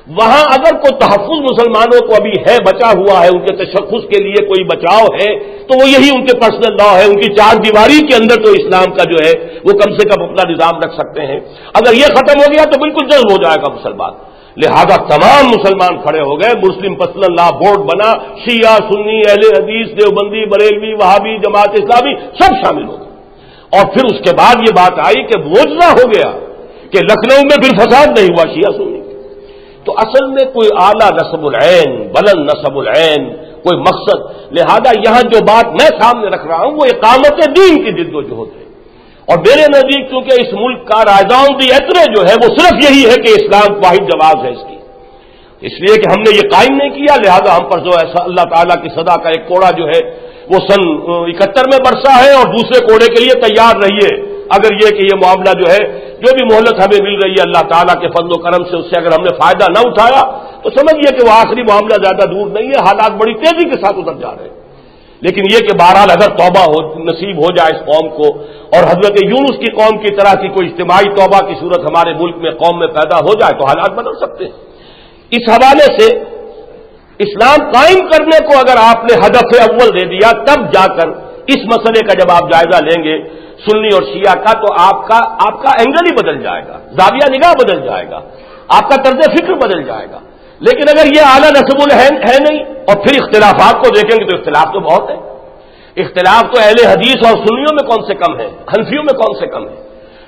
وہاں اگر کوئی تحفظ مسلمانوں کو ابھی ہے، بچا ہوا ہے، ان کے تشخص کے لیے کوئی بچاؤ ہے، تو وہ یہی ان کے پرسنل لا ہے. ان کی چار دیواری کے اندر تو اسلام کا جو ہے وہ کم سے کم اپنا نظام رکھ سکتے ہیں. اگر یہ ختم ہو گیا تو بالکل جذب ہو جائے گا مسلمان. لہذا تمام مسلمان کھڑے ہو گئے، مسلم پرسنل لا بورڈ بنا، شیعہ سنی اہل حدیث دیوبندی بریلوی وہابی جماعت اسلامی سب شامل ہو گئے. اور پھر اس کے بعد یہ بات آئی کہ معجزہ ہو گیا کہ لکھنؤ میں پھر فساد نہیں ہوا شیعہ سنی. تو اصل میں کوئی اعلیٰ نصب العین، بلند نصب العین، کوئی مقصد. لہذا یہاں جو بات میں سامنے رکھ رہا ہوں وہ اقامت دین کی جد و جہد ہے. اور میرے نزدیک چونکہ اس ملک کا رائزاؤں دی ایترے جو ہے وہ صرف یہی ہے کہ اسلام واحد جواز ہے اس کی، اس لیے کہ ہم نے یہ قائم نہیں کیا. لہذا ہم پر جو ایسا اللہ تعالیٰ کی صدا کا ایک کوڑا جو ہے وہ سن 71 میں برسا ہے، اور دوسرے کوڑے کے لیے تیار رہیے. اگر یہ کہ یہ معاملہ جو ہے جو بھی مہلت ہمیں مل رہی ہے اللہ تعالیٰ کے فضل و کرم سے، اس سے اگر ہم نے فائدہ نہ اٹھایا تو سمجھیے کہ وہ آخری معاملہ زیادہ دور نہیں ہے. حالات بڑی تیزی کے ساتھ اتر جا رہے ہیں. لیکن یہ کہ بہرحال اگر توبہ نصیب ہو جائے اس قوم کو، اور حضرت یونس کی قوم کی طرح کی کوئی اجتماعی توبہ کی صورت ہمارے ملک میں قوم میں پیدا ہو جائے تو حالات بدل سکتے ہیں. اس حوالے سے اسلام قائم کرنے کو اگر آپ نے ہدف اول دے دیا، تب جا کر اس مسئلے کا جب آپ جائزہ لیں گے سنی اور شیعہ کا، تو آپ کا اینگل ہی بدل جائے گا، زاویہ نگاہ بدل جائے گا، آپ کا طرز فکر بدل جائے گا. لیکن اگر یہ اعلیٰ نصب العین ہے نہیں، اور پھر اختلافات کو دیکھیں گے تو اختلاف تو بہت ہے. اختلاف تو اہل حدیث اور سنیوں میں کون سے کم ہے، حنفیوں میں کون سے کم ہے.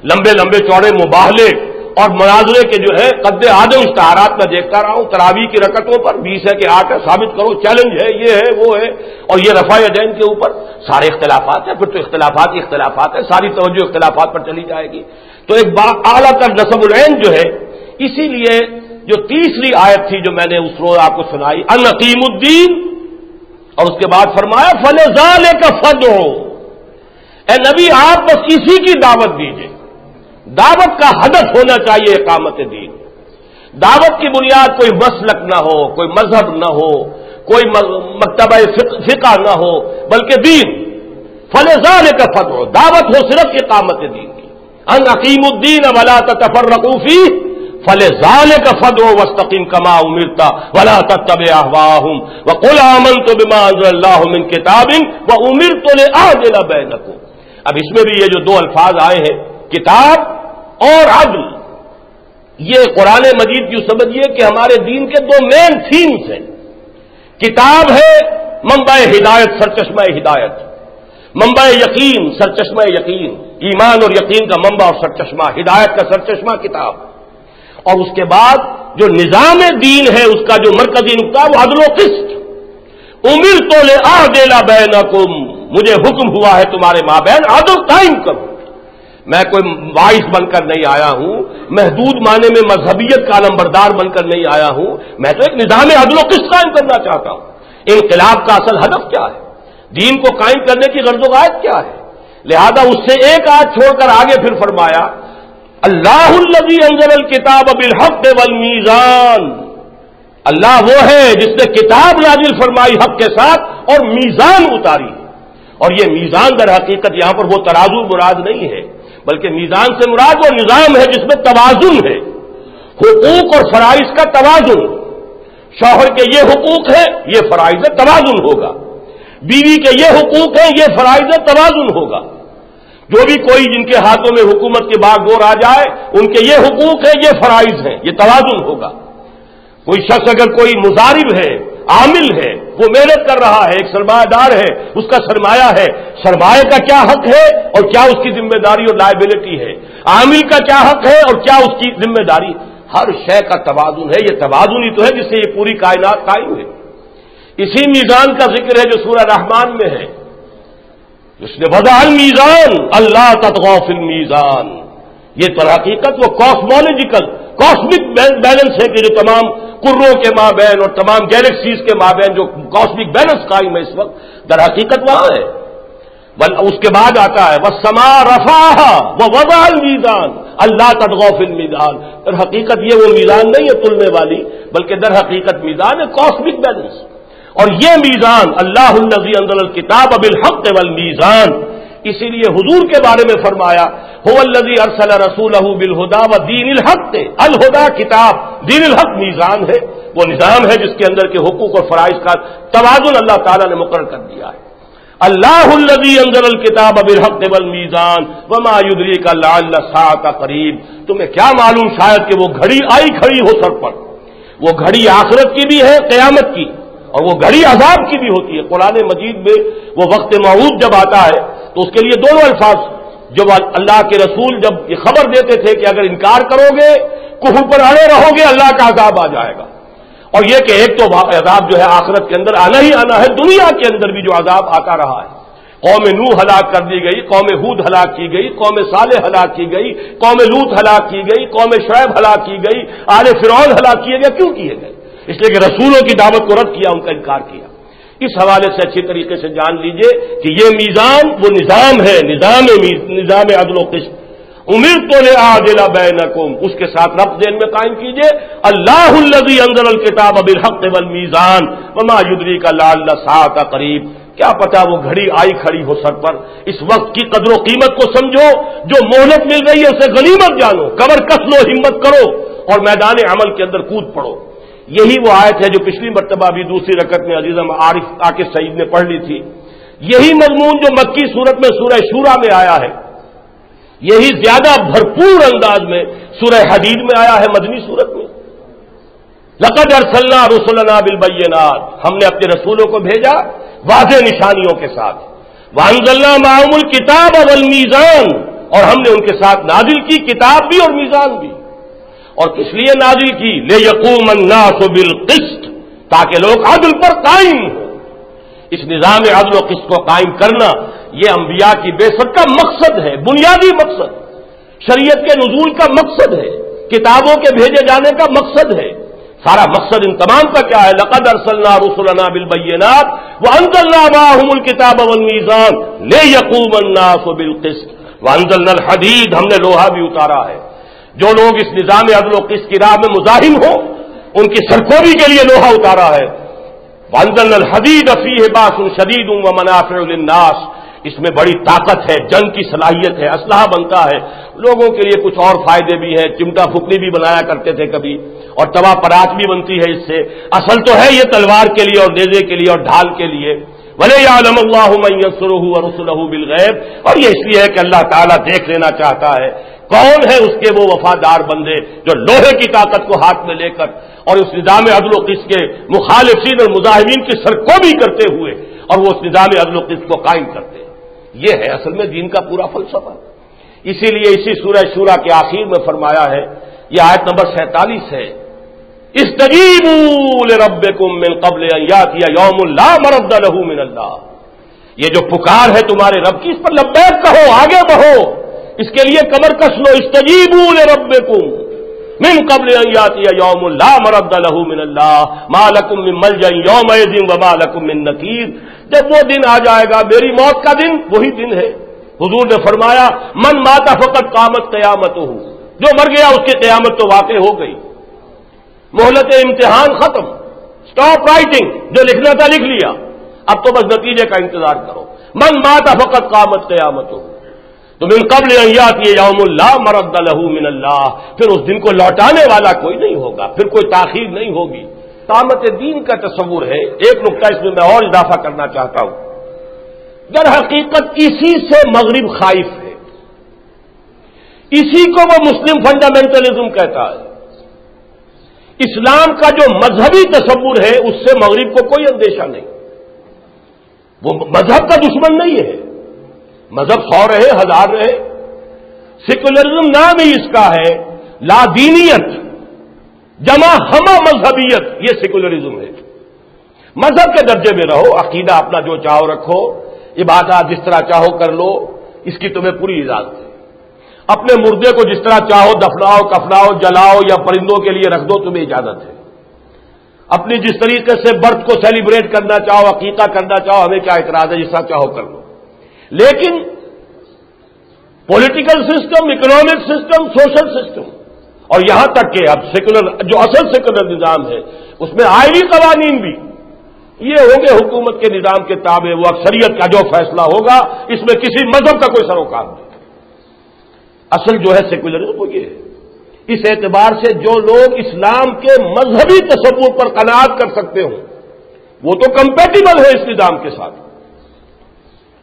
لمبے لمبے چوڑے مباہلے اور مناظرے کے جو ہے قد آدم اشتہارات میں دیکھتا رہا ہوں. تراویح کی رکعتوں پر 20 ہے کہ 8 ہے، ثابت کرو، چیلنج ہے، یہ ہے وہ ہے، اور یہ رفع یدین کے اوپر سارے اختلافات ہیں. پھر تو اختلافات ہی اختلافات ہیں، ساری توجہ اختلافات پر چلی جائے گی. تو ایک اعلیٰ تر نصب العین جو ہے، اسی لیے جو تیسری آیت تھی جو میں نے اس روز آپ کو سنائی، ان اقیم الدین، اور اس کے بعد فرمایا فلذالک فدعوا، اے نبی آپ بس اسی کی دعوت دیجیے. دعوت کا ہدف ہونا چاہیے اقامت دین. دعوت کی بنیاد کوئی مسلک نہ ہو، کوئی مذہب نہ ہو، کوئی مکتبہ فقہ نہ ہو، بلکہ دین. فلذالک فدعوا، دعوت ہو صرف اقامت دین کی. ان اقیموا الدین ولا تتفرقوا فیہ فلذالک فدعوا واستقم کما امرت ولا تتبع اهواءهم وقل آمنت بما انزل الله من کتاب وامرت لاعدل بینکم. اب اس میں بھی یہ جو دو الفاظ آئے ہیں کتاب اور عدل، یہ قرآن مجید کی سمجھیے کہ ہمارے دین کے دو مین تھیمز ہیں. کتاب ہے منبع ہدایت، سرچشمہ ہدایت، منبع یقین، سرچشمہ یقین، ایمان اور یقین کا منبع اور سرچشمہ، ہدایت کا سرچشمہ کتاب. اور اس کے بعد جو نظام دین ہے اس کا جو مرکزی نقطہ وہ عدل و قسط. امرت لاعدل بینکم، مجھے حکم ہوا ہے تمہارے مابین عدل قائم کرو. میں کوئی واعظ بن کر نہیں آیا ہوں، محدود معنی میں مذہبیت کا علمبردار بن کر نہیں آیا ہوں، میں تو ایک نظام عدل و قسط قائم کرنا چاہتا ہوں. انقلاب کا اصل ہدف کیا ہے، دین کو قائم کرنے کی غرض و غایت کیا ہے. لہذا اس سے ایک آیت چھوڑ کر آگے پھر فرمایا اللہ الذی انزل الکتاب بالحق والمیزان، اللہ وہ ہے جس نے کتاب نازل فرمائی حق کے ساتھ اور میزان اتاری ہے. اور یہ میزان در حقیقت یہاں پر وہ ترازو مراد نہیں ہے، بلکہ میزان سے مراد وہ نظام ہے جس میں توازن ہے، حقوق اور فرائض کا توازن. شوہر کے یہ حقوق ہیں، یہ فرائض توازن ہوگا. بیوی کے یہ حقوق ہیں، یہ فرائض توازن ہوگا. جو بھی کوئی جن کے ہاتھوں میں حکومت کے باغ دور آ جائے، ان کے یہ حقوق ہیں، یہ فرائض ہیں، یہ توازن ہوگا. کوئی شخص اگر کوئی مضارب ہے، عامل ہے، وہ محنت کر رہا ہے، ایک سرمایہ دار ہے، اس کا سرمایہ ہے، سرمایہ کا کیا حق ہے اور کیا اس کی ذمہ داری اور لائبلٹی ہے، عامل کا کیا حق ہے اور کیا اس کی ذمہ داری، ہر شے کا توازن ہے. یہ توازن ہی تو ہے جس سے یہ پوری کائنات قائم ہے. اسی میزان کا ذکر ہے جو سورہ رحمان میں ہے، اس نے وضع المیزان اللہ تطغوا فی المیزان. یہ در حقیقت وہ کاسمولوجیکل کاسمک بیلنس ہے کہ جو تمام کروں کے مابین اور تمام گیلیکسیز کے مابین جو کاسمک بیلنس قائم ہے اس وقت، در حقیقت وہاں ہے. اس کے بعد آتا ہے والسماء رفعها ووضع المیزان اللہ تطغوا فی المیزان. در حقیقت یہ وہ میزان نہیں ہے تلنے والی، بلکہ در حقیقت میزان ہے کاسمک بیلنس. اور یہ میزان اللہ الذی انزل الکتاب بالحق والمیزان. اسی لیے حضور کے بارے میں فرمایا هو الذی ارسل رسولہ بالہدی ودین الحق. الہدی کتاب، دین الحق میزان ہے، وہ نظام ہے جس کے اندر کے حقوق اور فرائض کا توازن اللہ تعالیٰ نے مقرر کر دیا ہے. اللہ الذی انزل الکتاب بالحق والمیزان وما یدریک لعل الساعة قریب. تمہیں کیا معلوم شاید کہ وہ گھڑی آئی کھڑی ہو سر پر. وہ گھڑی آخرت کی بھی ہے، قیامت کی، اور وہ گھڑی عذاب کی بھی ہوتی ہے. قرآن مجید میں وہ وقت موعود جب آتا ہے تو اس کے لیے دونوں الفاظ جو اللہ کے رسول جب یہ خبر دیتے تھے کہ اگر انکار کرو گے، کفر پر اڑے رہو گے، اللہ کا عذاب آ جائے گا. اور یہ کہ ایک تو عذاب جو ہے آخرت کے اندر آنا ہی آنا ہے، دنیا کے اندر بھی جو عذاب آتا رہا ہے. قوم نوح ہلاک کر دی گئی، قوم ہود ہلاک کی گئی، قوم صالح ہلاک کی گئی، قوم لوط ہلاک کی گئی، قوم شعیب ہلاک کی گئی، آل فرعون ہلاک کیے گئے. کیوں کیے گئے؟ اس لیے کہ رسولوں کی دعوت کو رد کیا، ان کا انکار کیا. اس حوالے سے اچھی طریقے سے جان لیجئے کہ یہ میزان وہ نظام ہے، نظام عدل و قسط. امرت لأعدل بینکم، اس کے ساتھ ربط ذہن میں قائم کیجئے. اللہ الذی انزل الکتاب بالحق والمیزان وما یدریک لعل الساعة قریب. کیا پتا وہ گھڑی آئی کھڑی ہو سر پر. اس وقت کی قدر و قیمت کو سمجھو، جو مہلت مل رہی ہے اسے غنیمت جانو، کمر کس لو، ہمت کرو اور میدان عمل کے اندر کود پڑو. یہی وہ آیت ہے جو پچھلی مرتبہ بھی دوسری رکعت میں عزیزم عاقب سعید نے پڑھ لی تھی. یہی مضمون جو مکی صورت میں سورہ شورا میں آیا ہے، یہی زیادہ بھرپور انداز میں سورہ حدید میں آیا ہے، مدنی صورت میں. لقد ارسلنا رسلنا بالبینات، ہم نے اپنے رسولوں کو بھیجا واضح نشانیوں کے ساتھ. وانزلنا معهم الکتاب والمیزان، اور ہم نے ان کے ساتھ نازل کی کتاب بھی اور میزان بھی. اور کس لیے نازل کی؟ لیقوم الناس بالقسط، تاکہ لوگ عدل پر قائم ہوں. اس نظام عدل و قسط کو قائم کرنا یہ انبیاء کی بعثت کا مقصد ہے، بنیادی مقصد، شریعت کے نزول کا مقصد ہے، کتابوں کے بھیجے جانے کا مقصد ہے. سارا مقصد ان تمام کا کیا ہے؟ لقد ارسلنا رسلنا بالبینات وانزلنا معهم الکتاب والمیزان لیقوم الناس بالقسط وانزلنا الحدید، ہم نے لوہا بھی اتارا ہے. جو لوگ اس نظام عدل و قسط کی راہ میں مزاحم ہو ان کی سرکوبی کے لیے لوہا اتارا ہے. وانزلنا الحدید فیہ باس شدید ومنافع للناس، اس میں بڑی طاقت ہے، جنگ کی صلاحیت ہے، اسلحہ بنتا ہے. لوگوں کے لیے کچھ اور فائدے بھی ہیں، چمٹا پھپڑی بھی بنایا کرتے تھے کبھی، اور توا پرات بھی بنتی ہے اس سے. اصل تو ہے یہ تلوار کے لیے اور نیزے کے لیے اور ڈھال کے لیے. وَلِيَعْلَمَ اللَّهُ مَن يَنصُرُهُ وَرُسُلَهُ بِالْغَيْبِ، اور یہ اس لیے ہے کہ اللہ تعالیٰ دیکھ لینا چاہتا ہے کون ہے اس کے وہ وفادار بندے جو لوہے کی طاقت کو ہاتھ میں لے کر اور اس نظام عدل و قسط کے مخالفین اور مزاحمین کی سرکوبی کرتے ہوئے اور وہ اس نظام عدل و قسط کو قائم کرتے ہیں. یہ ہے اصل میں دین کا پورا فلسفہ. اسی لیے اسی سورہ شورا کے آخر میں فرمایا ہے، یہ آیت نمبر 47 ہے، استجیبوا لربکم من قبل ان یاتی یوم لا مرد له من اللہ. یہ جو پکار ہے تمہارے رب کی، اس پر لبیک کہو، آگے بڑھو، اس کے لیے کمر کس لو. استجیبوا لربکم من قبل ان یاتی یوم لا مرد له من اللہ ما لکم من ملجأ یومئذ وما لکم من نکیر. جب وہ دن آ جائے گا، میری موت کا دن وہی دن ہے. حضور نے فرمایا من مات فقط قامت قیامتہ، جو مر گیا اس کی قیامت تو واقع ہو گئی. مہلت امتحان ختم، اسٹاپ رائٹنگ، جو لکھنا تھا لکھ لیا، اب تو بس نتیجے کا انتظار کرو۔ من مات فقط قامت قیامتہ، تو من قبل ان یاتی یوم لا مرد لہ من اللہ، پھر اس دن کو لوٹانے والا کوئی نہیں ہوگا، پھر کوئی تاخیر نہیں ہوگی۔ قامت دین کا تصور ہے۔ ایک نقطہ اس میں اور اضافہ کرنا چاہتا ہوں، در حقیقت اسی سے مغرب خائف ہے، اسی کو وہ مسلم فنڈامنٹلزم کہتا ہے۔ اسلام کا جو مذہبی تصور ہے اس سے مغرب کو کوئی اندیشہ نہیں، وہ مذہب کا دشمن نہیں ہے، مذہب 100 رہے 1000 رہے، سیکولرزم نام ہی اس کا ہے، لا دینیت جمع ہمہ مذہبیت، یہ سیکولرزم ہے۔ مذہب کے درجے میں رہو، عقیدہ اپنا جو چاہو رکھو، عبادات جس طرح چاہو کر لو، اس کی تمہیں پوری اجازت ہے۔ اپنے مردے کو جس طرح چاہو دفناؤ کفناؤ جلاؤ یا پرندوں کے لیے رکھ دو، تمہیں اجازت ہے۔ اپنی جس طریقے سے برتھ کو سیلیبریٹ کرنا چاہو، عقیقہ کرنا چاہو، ہمیں کیا اعتراض ہے، جس طرح چاہو کر لو۔ لیکن political system, economic system, social system, اور یہاں تک کہ اب سیکولر جو اصل سیکولر نظام ہے اس میں آئینی قوانین بھی یہ ہوں گے حکومت کے نظام کے تابع، وہ اکثریت کا جو فیصلہ ہوگا، اس میں کسی مذہب کا کوئی سروکار نہیں۔ اصل جو ہے سیکولرزم وہ یہ ہے۔ اس اعتبار سے جو لوگ اسلام کے مذہبی تصور پر قناعت کر سکتے ہوں وہ تو کمپیٹیبل ہے اس نظام کے ساتھ۔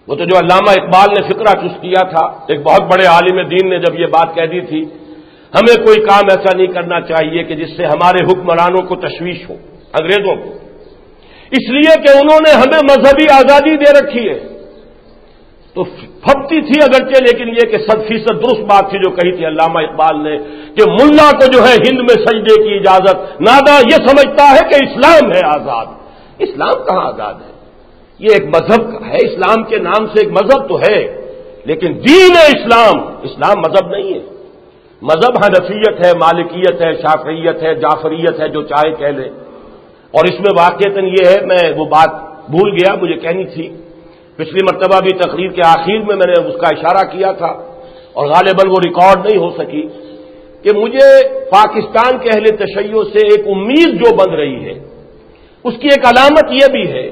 وہ تو جو علامہ اقبال نے فقرہ چست کیا تھا، ایک بہت بڑے عالم دین نے جب یہ بات کہہ دی تھی، ہمیں کوئی کام ایسا نہیں کرنا چاہیے کہ جس سے ہمارے حکمرانوں کو تشویش ہو، انگریزوں کو، اس لیے کہ انہوں نے ہمیں مذہبی آزادی دے رکھی ہے۔ تو پھپتی تھی اگرچہ، لیکن یہ کہ 100% درست بات تھی جو کہی تھی علامہ اقبال نے کہ ملا کو جو ہے ہند میں سجدے کی اجازت، نادا یہ سمجھتا ہے کہ اسلام ہے آزاد۔ اسلام کہاں آزاد ہے؟ یہ ایک مذہب کا ہے، اسلام کے نام سے ایک مذہب تو ہے، لیکن دین ہے اسلام، اسلام مذہب نہیں ہے۔ مذہب حنفیت ہے، مالکیت ہے، شافعیت ہے، جعفریت ہے، جو چاہے کہہ لے۔ اور اس میں واقعتاً یہ ہے، میں وہ بات بھول گیا، مجھے کہنی تھی، پچھلی مرتبہ بھی تقریر کے آخر میں نے اس کا اشارہ کیا تھا اور غالباً وہ ریکارڈ نہیں ہو سکی، کہ مجھے پاکستان کے اہل تشیع سے ایک امید جو بن رہی ہے، اس کی ایک علامت یہ بھی ہے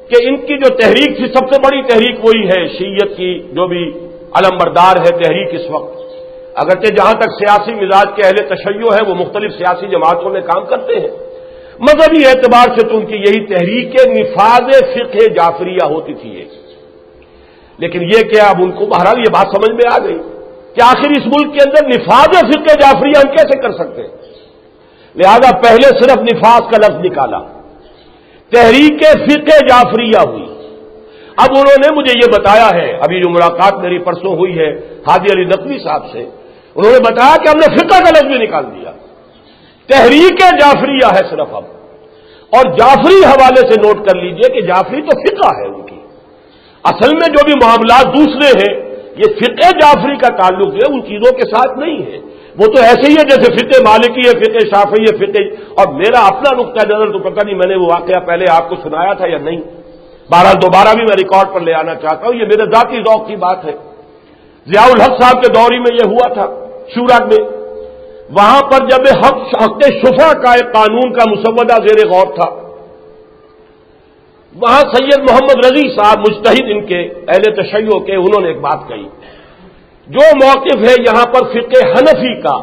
کہ ان کی جو تحریک تھی، سب سے بڑی تحریک وہی ہے شیعیت کی، جو بھی علمبردار ہے تحریک اس وقت، اگرچہ جہاں تک سیاسی مزاج کے اہل تشیع ہے وہ مختلف سیاسی جماعتوں میں کام کرتے ہیں، مذہبی اعتبار سے تو ان کی یہی تحریک نفاذ فقہ جعفریہ ہوتی تھی ایک۔ لیکن یہ کہ اب ان کو بہرحال یہ بات سمجھ میں آ گئی کہ آخر اس ملک کے اندر نفاذ فقہ جعفریہ ہم کیسے کر سکتے ہیں، لہذا پہلے صرف نفاذ کا لفظ نکالا، تحریک فقہ جعفریہ ہوئی۔ اب انہوں نے مجھے یہ بتایا ہے، ابھی جو ملاقات میری پرسوں ہوئی ہے ہادی علی نقوی صاحب سے، انہوں نے بتایا کہ ہم نے فقہ کا لفظ بھی نکال دیا، تحریک جعفریہ ہے صرف اب۔ اور جعفری حوالے سے نوٹ کر لیجئے کہ جعفری تو فقہ ہے ان کی، اصل میں جو بھی معاملات دوسرے ہیں یہ فقہ جعفری کا تعلق جو ہے ان چیزوں کے ساتھ نہیں ہے، وہ تو ایسے ہی ہے جیسے فقہ مالکی ہے، فقہ شافعی ہے، فقہ، اور میرا اپنا نقطہ نظر تو پتہ نہیں میں نے وہ واقعہ پہلے آپ کو سنایا تھا یا نہیں، بہرحال دوبارہ بھی میں ریکارڈ پر لے آنا چاہتا ہوں، یہ میرے ذاتی ذوق کی بات ہے۔ ضیاء الحق صاحب کے دوری میں یہ ہوا تھا شورا میں، وہاں پر جب حق شفا کا ایک قانون کا مسودہ زیر غور تھا، وہاں سید محمد رضی صاحب مجتہد ان کے اہل تشیع کے، انہوں نے ایک بات کہی، جو موقف ہے یہاں پر فقہ حنفی کا،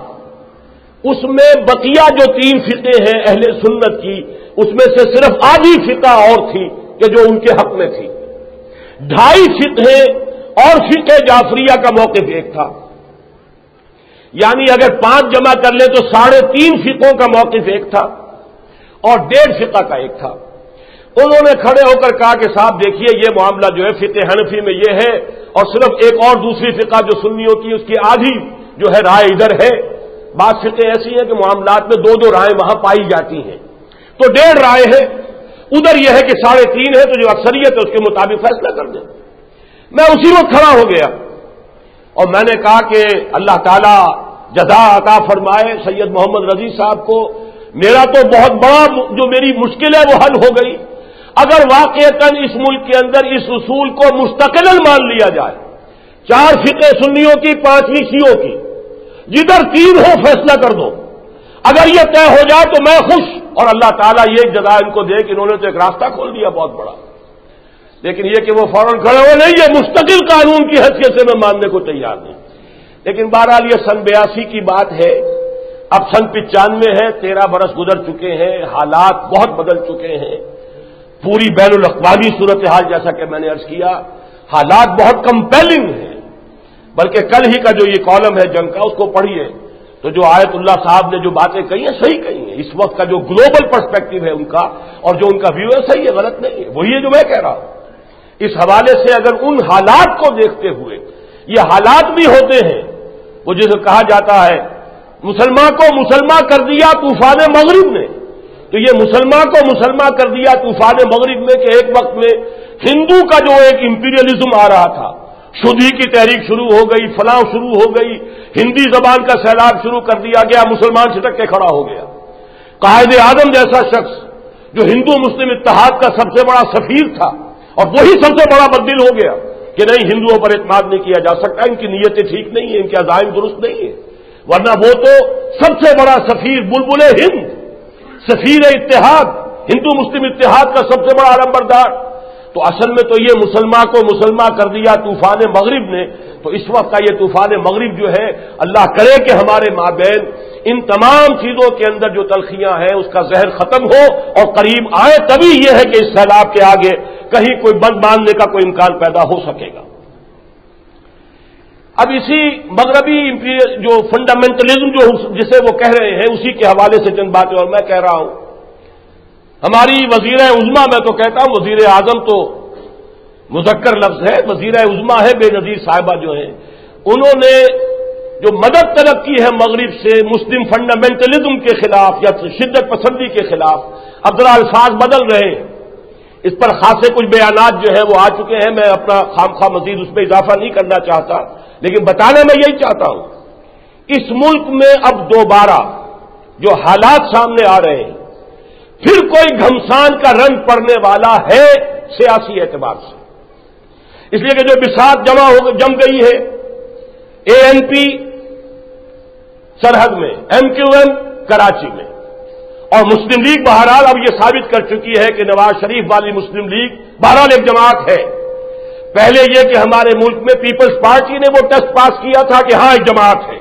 اس میں بقیہ جو 3 فقہ ہیں اہل سنت کی، اس میں سے صرف آدھی فقہ اور تھی کہ جو ان کے حق میں تھی، 2.5 فقہ اور فقہ جعفریہ کا موقف ایک تھا، یعنی اگر 5 جمع کر لیں تو 3.5 فقہوں کا موقف ایک تھا اور 1.5 فقہ کا ایک تھا۔ انہوں نے کھڑے ہو کر کہا کہ صاحب دیکھیے یہ معاملہ جو ہے فقہ حنفی میں یہ ہے، اور صرف ایک اور دوسری فقہ جو سنیوں کی اس کی آدھی جو ہے رائے ادھر ہے، بعض فقہ ایسی ہے کہ معاملات میں 2 رائے وہاں پائی جاتی ہیں، تو 1.5 رائے ہے، ادھر یہ ہے کہ 3.5 ہے، تو جو اکثریت ہے اس کے مطابق فیصلہ کر دیں۔ میں اسی وقت کھڑا ہو گیا اور میں نے کہا کہ اللہ تعالی جزا عطا فرمائے سید محمد رضی صاحب کو، میرا تو بہت بڑا جو میری مشکل ہے وہ حل ہو گئی، اگر واقعتاً اس ملک کے اندر اس اصول کو مستقلاً مان لیا جائے، 4 فقہ سنیوں کی، 5ویں شیعوں کی، جدھر 3 ہو فیصلہ کر دو، اگر یہ طے ہو جائے تو میں خوش، اور اللہ تعالیٰ یہ جزا ان کو دے کہ انہوں نے تو ایک راستہ کھول دیا بہت بڑا۔ لیکن یہ کہ وہ فوراً کھڑے ہو نہیں، یہ مستقل قانون کی حیثیت سے میں ماننے کو تیار نہیں۔ لیکن بہرحال یہ سن 82 کی بات ہے، اب سن 95 ہے، 13 برس گزر چکے ہیں، حالات بہت بدل چکے ہیں، پوری بین الاقوامی صورتحال جیسا کہ میں نے عرض کیا، حالات بہت کمپیلنگ ہیں۔ بلکہ کل ہی کا جو یہ کالم ہے جنگ کا، اس کو پڑھیے تو جو آیت اللہ صاحب نے جو باتیں کہی ہیں صحیح کہی ہیں۔ اس وقت کا جو گلوبل پرسپیکٹو ہے ان کا، اور جو ان کا ویو ہے صحیح ہے، غلط نہیں ہے، وہی ہے جو میں کہہ رہا ہوں۔ اس حوالے سے اگر ان حالات کو دیکھتے ہوئے، یہ حالات بھی ہوتے ہیں وہ جسے کہا جاتا ہے مسلمان کو مسلمان کر دیا طوفان مغرب نے، تو یہ مسلمان کو مسلمان کر دیا طوفان مغرب میں کہ ایک وقت میں ہندو کا جو ایک امپیریلزم آ رہا تھا، شدھی کی تحریک شروع ہو گئی، فلاں شروع ہو گئی، ہندی زبان کا سیلاب شروع کر دیا گیا، مسلمان چھٹک کے کھڑا ہو گیا۔ قائد اعظم جیسا شخص جو ہندو مسلم اتحاد کا سب سے بڑا سفیر تھا، اور وہی سب سے بڑا بدل ہو گیا کہ نہیں، ہندوؤں پر اعتماد نہیں کیا جا سکتا، ان کی نیتیں ٹھیک نہیں ہیں، ان کے عزائم درست نہیں ہیں، ورنہ وہ تو سب سے بڑا سفیر، بلبل ہند، سفیر اتحاد، ہندو مسلم اتحاد کا سب سے بڑا علمبردار۔ تو اصل میں تو یہ مسلمان کو مسلمان کر دیا طوفان مغرب نے، تو اس وقت کا یہ طوفان مغرب جو ہے، اللہ کرے کہ ہمارے مابین ان تمام چیزوں کے اندر جو تلخیاں ہیں اس کا زہر ختم ہو اور قریب آئے، تبھی یہ ہے کہ اس سیلاب کے آگے کہیں کوئی بند باندھنے کا کوئی امکان پیدا ہو سکے گا۔ اب اسی مغربی جو فنڈامنٹلزم جو جسے وہ کہہ رہے ہیں، اسی کے حوالے سے چند باتیں اور میں کہہ رہا ہوں۔ ہماری وزیر عظمیٰ، میں تو کہتا ہوں وزیر اعظم تو مذکر لفظ ہے، وزیر عظمیٰ ہے بے نظیر صاحبہ جو ہیں، انہوں نے جو مدد طلب کی ہے مغرب سے مسلم فنڈامنٹلزم کے خلاف یا شدت پسندی کے خلاف، اب ذرا الفاظ بدل رہے ہیں، اس پر خاصے کچھ بیانات جو ہیں وہ آ چکے ہیں، میں اپنا خامخواہ مزید اس میں اضافہ نہیں کرنا چاہتا، لیکن بتانا میں یہی چاہتا ہوں، اس ملک میں اب دوبارہ جو حالات سامنے آ رہے ہیں، پھر کوئی گھمسان کا رنگ پڑنے والا ہے سیاسی اعتبار سے، اس لیے کہ جو بساط جم گئی ہے اے این پی سرحد میں، ایم کیو ایم کراچی میں، اور مسلم لیگ بہرحال اب یہ ثابت کر چکی ہے کہ نواز شریف والی مسلم لیگ بہرحال ایک جماعت ہے۔ پہلے یہ کہ ہمارے ملک میں پیپلز پارٹی نے وہ ٹیسٹ پاس کیا تھا کہ ہاں ایک جماعت ہے،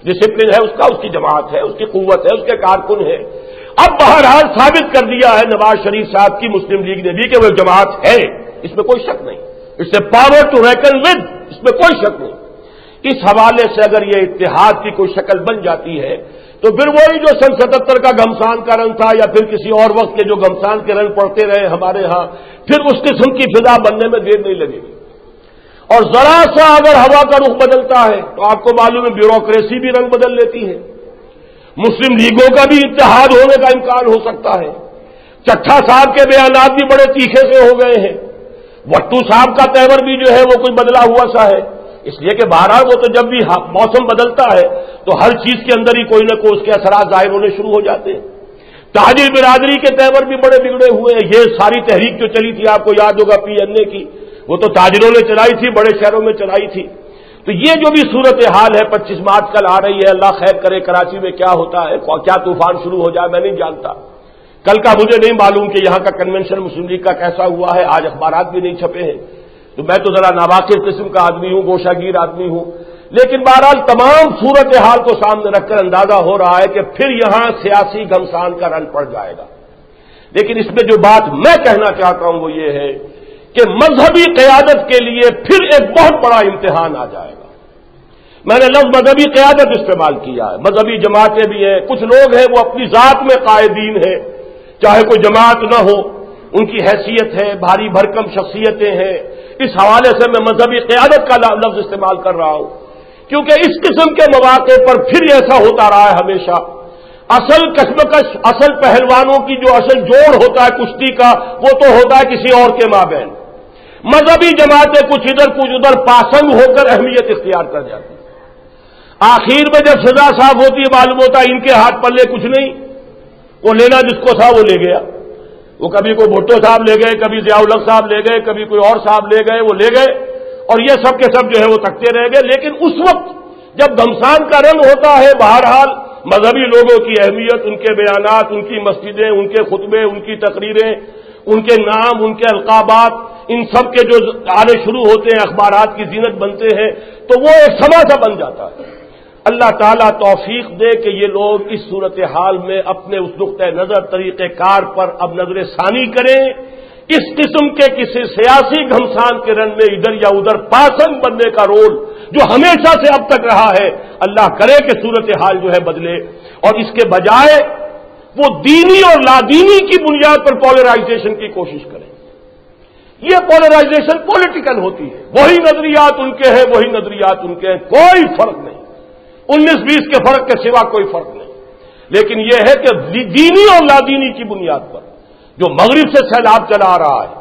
ڈسپلن ہے اس کا، اس کی جماعت ہے، اس کی قوت ہے، اس کے کارکن ہے۔ اب بہرحال ثابت کر دیا ہے نواز شریف صاحب کی مسلم لیگ نے بھی کہ وہ جماعت ہے، اس میں کوئی شک نہیں، اس سے پاور ٹو ریکن ود، اس میں کوئی شک نہیں۔ اس حوالے سے اگر یہ اتحاد کی کوئی شکل بن جاتی ہے تو پھر وہی جو سن 77 کا گھمسان کا رنگ تھا یا پھر کسی اور وقت کے جو گھمسان کے رنگ پڑتے رہے ہمارے ہاں، پھر اس قسم کی فضا بننے میں دیر نہیں لگے گی۔ اور ذرا سا اگر ہوا کا رخ بدلتا ہے تو آپ کو معلوم ہے بیوروکریسی بھی رنگ بدل لیتی ہے، مسلم لیگوں کا بھی اتحاد ہونے کا امکان ہو سکتا ہے۔ چٹھا صاحب کے بیانات بھی بڑے تیکھے سے ہو گئے ہیں، وٹو صاحب کا تیور بھی جو ہے وہ کوئی بدلا ہوا سا ہے، اس لیے کہ بہرحال وہ تو جب بھی موسم بدلتا ہے تو ہر چیز کے اندر ہی کوئی نہ کوئی اس کے اثرات ظاہر ہونے شروع ہو جاتے ہیں۔ تاجر برادری کے تیور بھی بڑے بگڑے ہوئے ہیں، یہ ساری تحریک جو چلی تھی آپ کو یاد ہوگا پی این اے کی، وہ تو تاجروں نے چلائی تھی، بڑے شہروں میں چلائی تھی۔ تو یہ جو بھی صورتحال ہے 25 مارچ کل آ رہی ہے، اللہ خیر کرے کراچی میں کیا ہوتا ہے، کیا طوفان شروع ہو جائے میں نہیں جانتا، کل کا مجھے نہیں معلوم کہ یہاں کا کنونشن مسلم لیگ کا کیسا ہوا ہے، آج اخبارات بھی نہیں چھپے ہیں، تو میں تو ذرا ناواقف قسم کا آدمی ہوں، گوشہ گیر آدمی ہوں، لیکن بہرحال تمام صورتحال کو سامنے رکھ کر اندازہ ہو رہا ہے کہ پھر یہاں سیاسی گھمسان کا رنگ پڑ جائے گا۔ لیکن اس میں جو بات میں کہنا چاہتا ہوں وہ یہ ہے کہ مذہبی قیادت کے لیے پھر ایک بہت بڑا امتحان آ جائے گا۔ میں نے لفظ مذہبی قیادت استعمال کیا ہے، مذہبی جماعتیں بھی ہیں، کچھ لوگ ہیں وہ اپنی ذات میں قائدین ہیں، چاہے کوئی جماعت نہ ہو، ان کی حیثیت ہے، بھاری بھرکم شخصیتیں ہیں، اس حوالے سے میں مذہبی قیادت کا لفظ استعمال کر رہا ہوں، کیونکہ اس قسم کے مواقع پر پھر ایسا ہوتا رہا ہے ہمیشہ، اصل کشمکش، اصل پہلوانوں کی جو اصل جوڑ ہوتا ہے کشتی کا، وہ تو ہوتا ہے کسی اور کے مابین، مذہبی جماعتیں کچھ ادھر کچھ ادھر پاسنگ ہو کر اہمیت اختیار کر جاتی، آخر میں جب سزا صاف ہوتی ہے معلوم ہوتا ہے ان کے ہاتھ پلے کچھ نہیں، وہ لینا جس کو تھا وہ لے گیا، وہ کبھی کوئی بھٹو صاحب لے گئے، کبھی ضیاء الحق صاحب لے گئے، کبھی کوئی اور صاحب لے گئے، وہ لے گئے، اور یہ سب کے سب جو ہے وہ تکتے رہ گئے۔ لیکن اس وقت جب گھمسان کا رنگ ہوتا ہے بہرحال مذہبی لوگوں کی اہمیت، ان کے بیانات، ان کی مسجدیں، ان کے خطبے، ان کی تقریریں، ان کے نام، ان کے القابات، ان سب کے جو آنے شروع ہوتے ہیں، اخبارات کی زینت بنتے ہیں، تو وہ ایک سما سا بن جاتا ہے۔ اللہ تعالیٰ توفیق دے کہ یہ لوگ اس صورتحال میں اپنے اس نقطۂ نظر، طریقہ کار پر اب نظر ثانی کریں، اس قسم کے کسی سیاسی گھمسان کے رن میں ادھر یا ادھر پاسنگ بننے کا رول جو ہمیشہ سے اب تک رہا ہے، اللہ کرے کہ صورتحال جو ہے بدلے، اور اس کے بجائے وہ دینی اور لادینی کی بنیاد پر پولرائزیشن کی کوشش کریں۔ یہ پولرائزیشن پولیٹیکل ہوتی ہے، وہی نظریات ان کے ہیں، وہی نظریات ان کے ہیں، کوئی فرق نہیں، 19-20 کے فرق کے سوا کوئی فرق نہیں۔ لیکن یہ ہے کہ دینی اور لادینی کی بنیاد پر جو مغرب سے سیلاب چلا آ رہا ہے،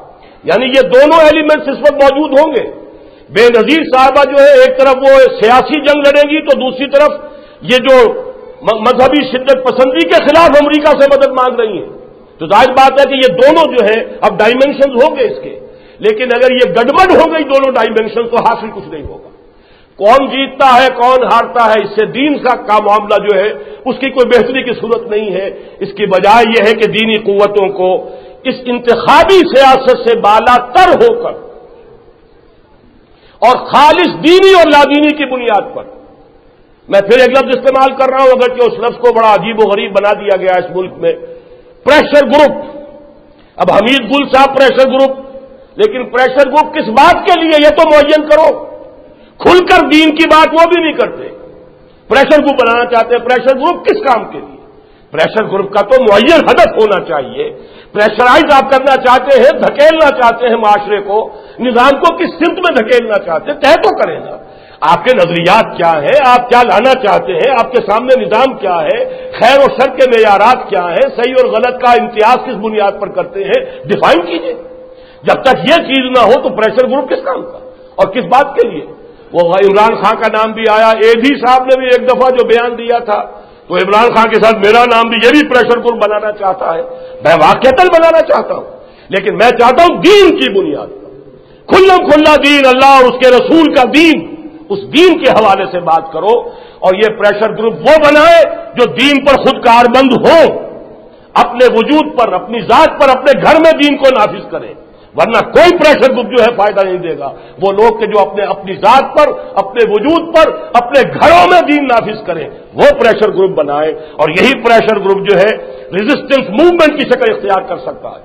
یعنی یہ دونوں ایلیمنٹس اس وقت موجود ہوں گے۔ بے نظیر صاحبہ جو ہے ایک طرف وہ سیاسی جنگ لڑے گی، تو دوسری طرف یہ جو مذہبی شدت پسندی کے خلاف امریکہ سے مدد مانگ رہی ہیں، تو ظاہر بات ہے کہ یہ دونوں جو ہے اب ڈائمینشنز ہوں گے اس کے، لیکن اگر یہ گڑبڑ ہو گئی دونوں ڈائمینشن تو حاصل کچھ نہیں ہوگا۔ کون جیتتا ہے کون ہارتا ہے، اس سے دین کا معاملہ جو ہے اس کی کوئی بہتری کی صورت نہیں ہے۔ اس کی بجائے یہ ہے کہ دینی قوتوں کو اس انتخابی سیاست سے بالا تر ہو کر اور خالص دینی اور لادینی کی بنیاد پر، میں پھر ایک لفظ استعمال کر رہا ہوں اگرچہ اس لفظ کو بڑا عجیب و غریب بنا دیا گیا اس ملک میں، پریشر گروپ۔ اب حمید گل صاحب پریشر گروپ، لیکن پریشر گروپ کس بات کے لیے یہ تو معین کرو۔ کھل کر دین کی بات وہ بھی نہیں کرتے، پریشر گروپ بنانا چاہتے ہیں، پریشر گروپ کس کام کے لیے؟ پریشر گروپ کا تو معین ہدف ہونا چاہیے۔ پریشرائز آپ کرنا چاہتے ہیں، دھکیلنا چاہتے ہیں معاشرے کو، نظام کو کس سمت میں دھکیلنا چاہتے ہیں، طے تو کریں نا۔ آپ کے نظریات کیا ہیں، آپ کیا لانا چاہتے ہیں، آپ کے سامنے نظام کیا ہے، خیر و شر کے معیارات کیا ہیں، صحیح اور غلط کا امتیاز کس بنیاد پر کرتے ہیں، ڈیفائن کیجئے۔ جب تک یہ چیز نہ ہو تو پریشر گروپ کس کام کا اور کس بات کے لیے؟ وہ عمران خان کا نام بھی آیا، ایدھی صاحب نے بھی ایک دفعہ جو بیان دیا تھا، تو عمران خان کے ساتھ میرا نام بھی، یہ بھی پریشر گروپ بنانا چاہتا ہے۔ میں واقعتاً بنانا چاہتا ہوں، لیکن میں چاہتا ہوں دین کی بنیاد پر، کھلا دین، اللہ اور اس کے رسول کا دین، اس دین کے حوالے سے بات کرو، اور یہ پریشر گروپ وہ بنائے جو دین پر خود کاربند ہو، اپنے وجود پر، اپنی ذات پر، اپنے گھر میں دین کو نافذ کرے، ورنہ کوئی پریشر گروپ جو ہے فائدہ نہیں دے گا۔ وہ لوگ کہ جو اپنی ذات پر، اپنے وجود پر، اپنے گھروں میں دین نافذ کریں، وہ پریشر گروپ بنائے، اور یہی پریشر گروپ جو ہے ریزسٹنس موومنٹ کی شکل اختیار کر سکتا ہے،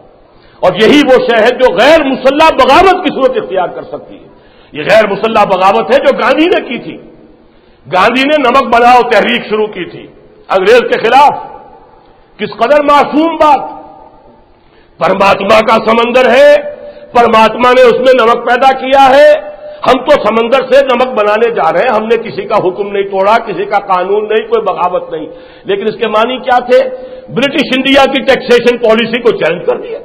اور یہی وہ شے ہے جو غیر مسلح بغاوت کی صورت اختیار کر سکتی ہے۔ یہ غیر مسلح بغاوت ہے جو گاندھی نے کی تھی۔ گاندھی نے نمک بناؤ تحریک شروع کی تھی انگریز کے خلاف، کس قدر معصوم بات، پرماتما کا سمندر ہے، پرماتما نے اس میں نمک پیدا کیا ہے، ہم تو سمندر سے نمک بنانے جا رہے ہیں، ہم نے کسی کا حکم نہیں توڑا، کسی کا قانون نہیں، کوئی بغاوت نہیں، لیکن اس کے معنی کیا تھے؟ برٹش انڈیا کی ٹیکسیشن پالیسی کو چیلنج کر دیا،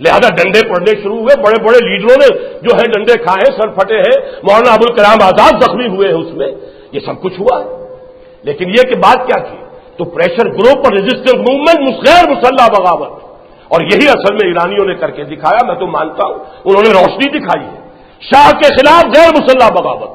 لہذا ڈنڈے پڑنے شروع ہوئے، بڑے بڑے لیڈروں نے جو ہے ڈنڈے کھائے، سر پھٹے ہیں، مولانا ابوالکلام آزاد زخمی ہوئے ہیں اس میں، یہ سب کچھ ہوا ہے۔ لیکن یہ کہ بات کیا تھی؟ تو پریشر گروپ اور ریزسٹنس موومنٹ غیر مسلح بغاوت، اور یہی اصل میں ایرانیوں نے کر کے دکھایا۔ میں تو مانتا ہوں انہوں نے روشنی دکھائی ہے، شاہ کے خلاف غیر مسلح بغاوت،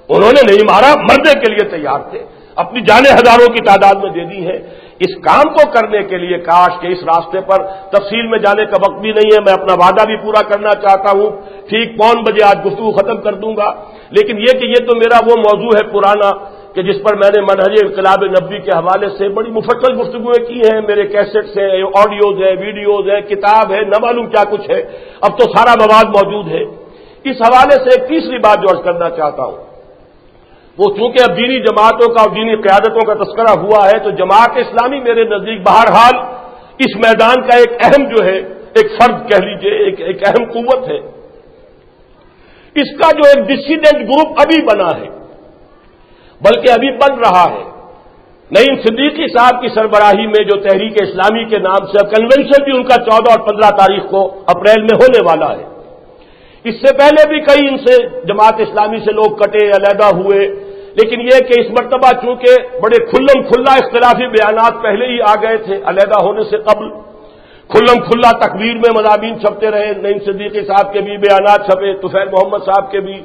انہوں نے نہیں مارا، مرنے کے لیے تیار تھے، اپنی جانیں ہزاروں کی تعداد میں دے دی ہے۔ اس کام کو کرنے کے لیے کاش کہ اس راستے پر تفصیل میں جانے کا وقت بھی نہیں ہے، میں اپنا وعدہ بھی پورا کرنا چاہتا ہوں، ٹھیک 5 بجے آج گفتگو ختم کر دوں گا، لیکن یہ کہ یہ تو میرا وہ موضوع ہے پرانا کہ جس پر میں نے منہج انقلاب نبوی کے حوالے سے بڑی مفصل گفتگویں کی ہیں، میرے کیسٹس ہیں، آڈیوز ہیں، ویڈیوز ہیں، کتاب ہے، نہ معلوم کیا کچھ ہے، اب تو سارا مواد موجود ہے۔ اس حوالے سے ایک تیسری بات جو عرض کرنا چاہتا ہوں، وہ چونکہ اب دینی جماعتوں کا اور دینی قیادتوں کا تذکرہ ہوا ہے، تو جماعت اسلامی میرے نزدیک بہرحال اس میدان کا ایک اہم جو ہے، ایک فرد کہہ لیجئے، ایک اہم قوت ہے۔ اس کا جو ایک ڈسیڈنٹ گروپ ابھی بنا ہے، بلکہ ابھی بن رہا ہے، نعیم صدیقی صاحب کی سربراہی میں جو تحریک اسلامی کے نام سے کنونشن بھی ان کا 14 اور 15 تاریخ کو اپریل میں ہونے والا ہے۔ اس سے پہلے بھی کئی ان سے جماعت اسلامی سے لوگ کٹے، علیحدہ ہوئے، لیکن یہ کہ اس مرتبہ چونکہ بڑے کھلم کھلا اختلافی بیانات پہلے ہی آ گئے تھے، علیحدہ ہونے سے قبل کھلم کھلا تقریر میں مضامین چھپتے رہے، نعیم صدیقی صاحب کے بھی بیانات چھپے، طفیل محمد صاحب کے بھی،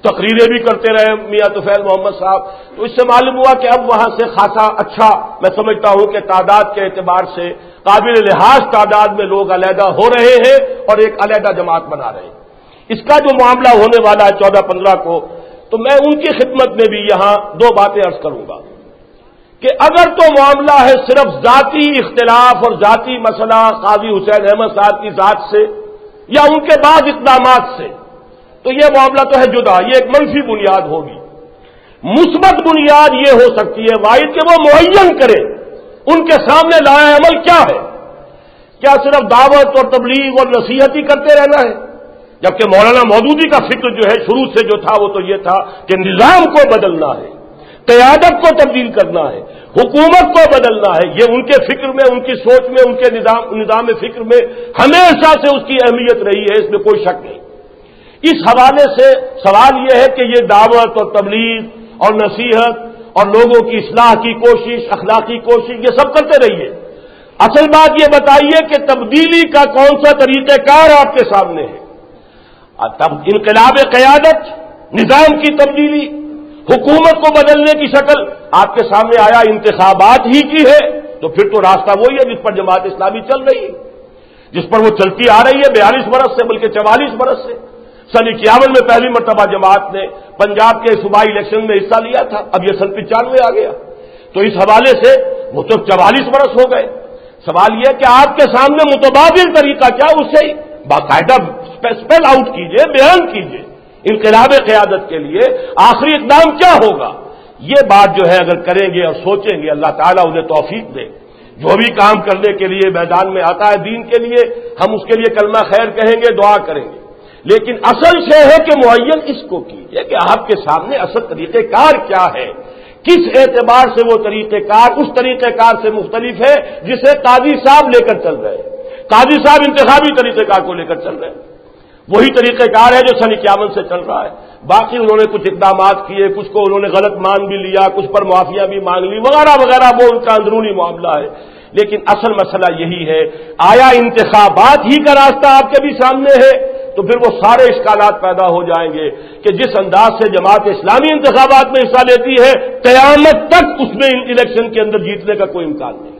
تقریریں بھی کرتے رہے میاں طفیل محمد صاحب. تو اس سے معلوم ہوا کہ اب وہاں سے خاصا اچھا میں سمجھتا ہوں کہ تعداد کے اعتبار سے قابل لحاظ تعداد میں لوگ علیحدہ ہو رہے ہیں اور ایک علیحدہ جماعت بنا رہے ہیں. اس کا جو معاملہ ہونے والا ہے 14-15 کو، تو میں ان کی خدمت میں بھی یہاں دو باتیں عرض کروں گا کہ اگر تو معاملہ ہے صرف ذاتی اختلاف اور ذاتی مسئلہ قاضی حسین احمد صاحب کی ذات سے یا ان کے بعض اقدامات سے، تو یہ معاملہ تو ہے جدا، یہ ایک منفی بنیاد ہوگی. مثبت بنیاد یہ ہو سکتی ہے واحد کہ وہ معین کرے ان کے سامنے لایا عمل کیا ہے. کیا صرف دعوت اور تبلیغ اور نصیحت ہی کرتے رہنا ہے؟ جبکہ مولانا مودودی کا فکر جو ہے شروع سے جو تھا وہ تو یہ تھا کہ نظام کو بدلنا ہے، قیادت کو تبدیل کرنا ہے، حکومت کو بدلنا ہے. یہ ان کے فکر میں، ان کی سوچ میں، ان کے نظام فکر میں ہمیشہ سے اس کی اہمیت رہی ہے، اس میں کوئی شک نہیں. اس حوالے سے سوال یہ ہے کہ یہ دعوت اور تبلیغ اور نصیحت اور لوگوں کی اصلاح کی کوشش، اخلاقی کوشش، یہ سب کرتے رہیے. اصل بات یہ بتائیے کہ تبدیلی کا کون سا طریقہ کار آپ کے سامنے ہے. تب انقلاب قیادت، نظام کی تبدیلی، حکومت کو بدلنے کی شکل آپ کے سامنے آیا انتخابات ہی کی ہے، تو پھر تو راستہ وہی ہے جس پر جماعت اسلامی چل رہی ہے، جس پر وہ چلتی آ رہی ہے 42 برس سے، بلکہ 44 برس سے. سن 51 میں پہلی مرتبہ جماعت نے پنجاب کے صوبائی الیکشن میں حصہ لیا تھا، اب یہ سن 95 آ گیا. تو اس حوالے سے وہ تو 44 برس ہو گئے. سوال یہ کہ آپ کے سامنے متبادل طریقہ کیا، اسے باقاعدہ اسپیل آؤٹ کیجئے، بیان کیجئے. انقلاب قیادت کے لیے آخری اقدام کیا ہوگا؟ یہ بات جو ہے اگر کریں گے اور سوچیں گے، اللہ تعالیٰ انہیں توفیق دے. جو بھی کام کرنے کے لیے میدان میں آتا ہے دین کے لیے، ہم اس کے لیے کلمہ خیر کہیں گے، دعا کریں گے. لیکن اصل شے ہے کہ معین اس کو کیجئے کہ آپ کے سامنے اصل طریقہ کار کیا ہے، کس اعتبار سے وہ طریقہ کار اس طریقہ کار سے مختلف ہے جسے قاضی صاحب لے کر چل رہے ہیں. قاضی صاحب انتخابی طریقہ کار کو لے کر چل رہے ہیں، وہی طریقہ کار ہے جو سن 51 سے چل رہا ہے. باقی انہوں نے کچھ اقدامات کیے، کچھ کو انہوں نے غلط مان بھی لیا، کچھ پر معافیاں بھی مانگ لی وغیرہ وغیرہ، وہ ان کا اندرونی معاملہ ہے. لیکن اصل مسئلہ یہی ہے، آیا انتخابات ہی کا راستہ آپ کے بھی سامنے ہے؟ تو پھر وہ سارے اشکالات پیدا ہو جائیں گے کہ جس انداز سے جماعت اسلامی انتخابات میں حصہ لیتی ہے، قیامت تک اس میں الیکشن کے اندر جیتنے کا کوئی امکان نہیں.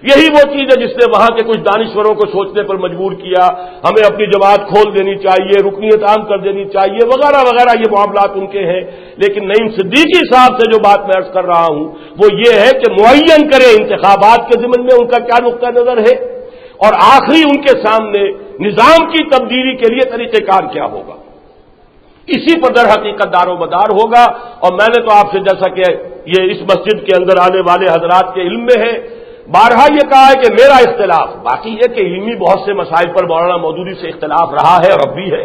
یہی وہ چیز ہے جس نے وہاں کے کچھ دانشوروں کو سوچنے پر مجبور کیا، ہمیں اپنی جماعت کھول دینی چاہیے، رکنیت عام کر دینی چاہیے وغیرہ وغیرہ. یہ معاملات ان کے ہیں. لیکن نعیم صدیقی صاحب سے جو بات میں عرض کر رہا ہوں وہ یہ ہے کہ معین کرے انتخابات کے ضمن میں ان کا کیا نقطہ نظر ہے، اور آخری ان کے سامنے نظام کی تبدیلی کے لیے طریقہ کار کیا ہوگا. اسی پر در حقیقت دار و مدار ہوگا. اور میں نے تو آپ سے، جیسا کہ یہ اس مسجد کے اندر آنے والے حضرات کے علم میں ہے، بارہا یہ کہا ہے کہ میرا اختلاف، باقی یہ کہ علمی بہت سے مسائل پر مولانا مودودی سے اختلاف رہا ہے اور اب بھی ہے.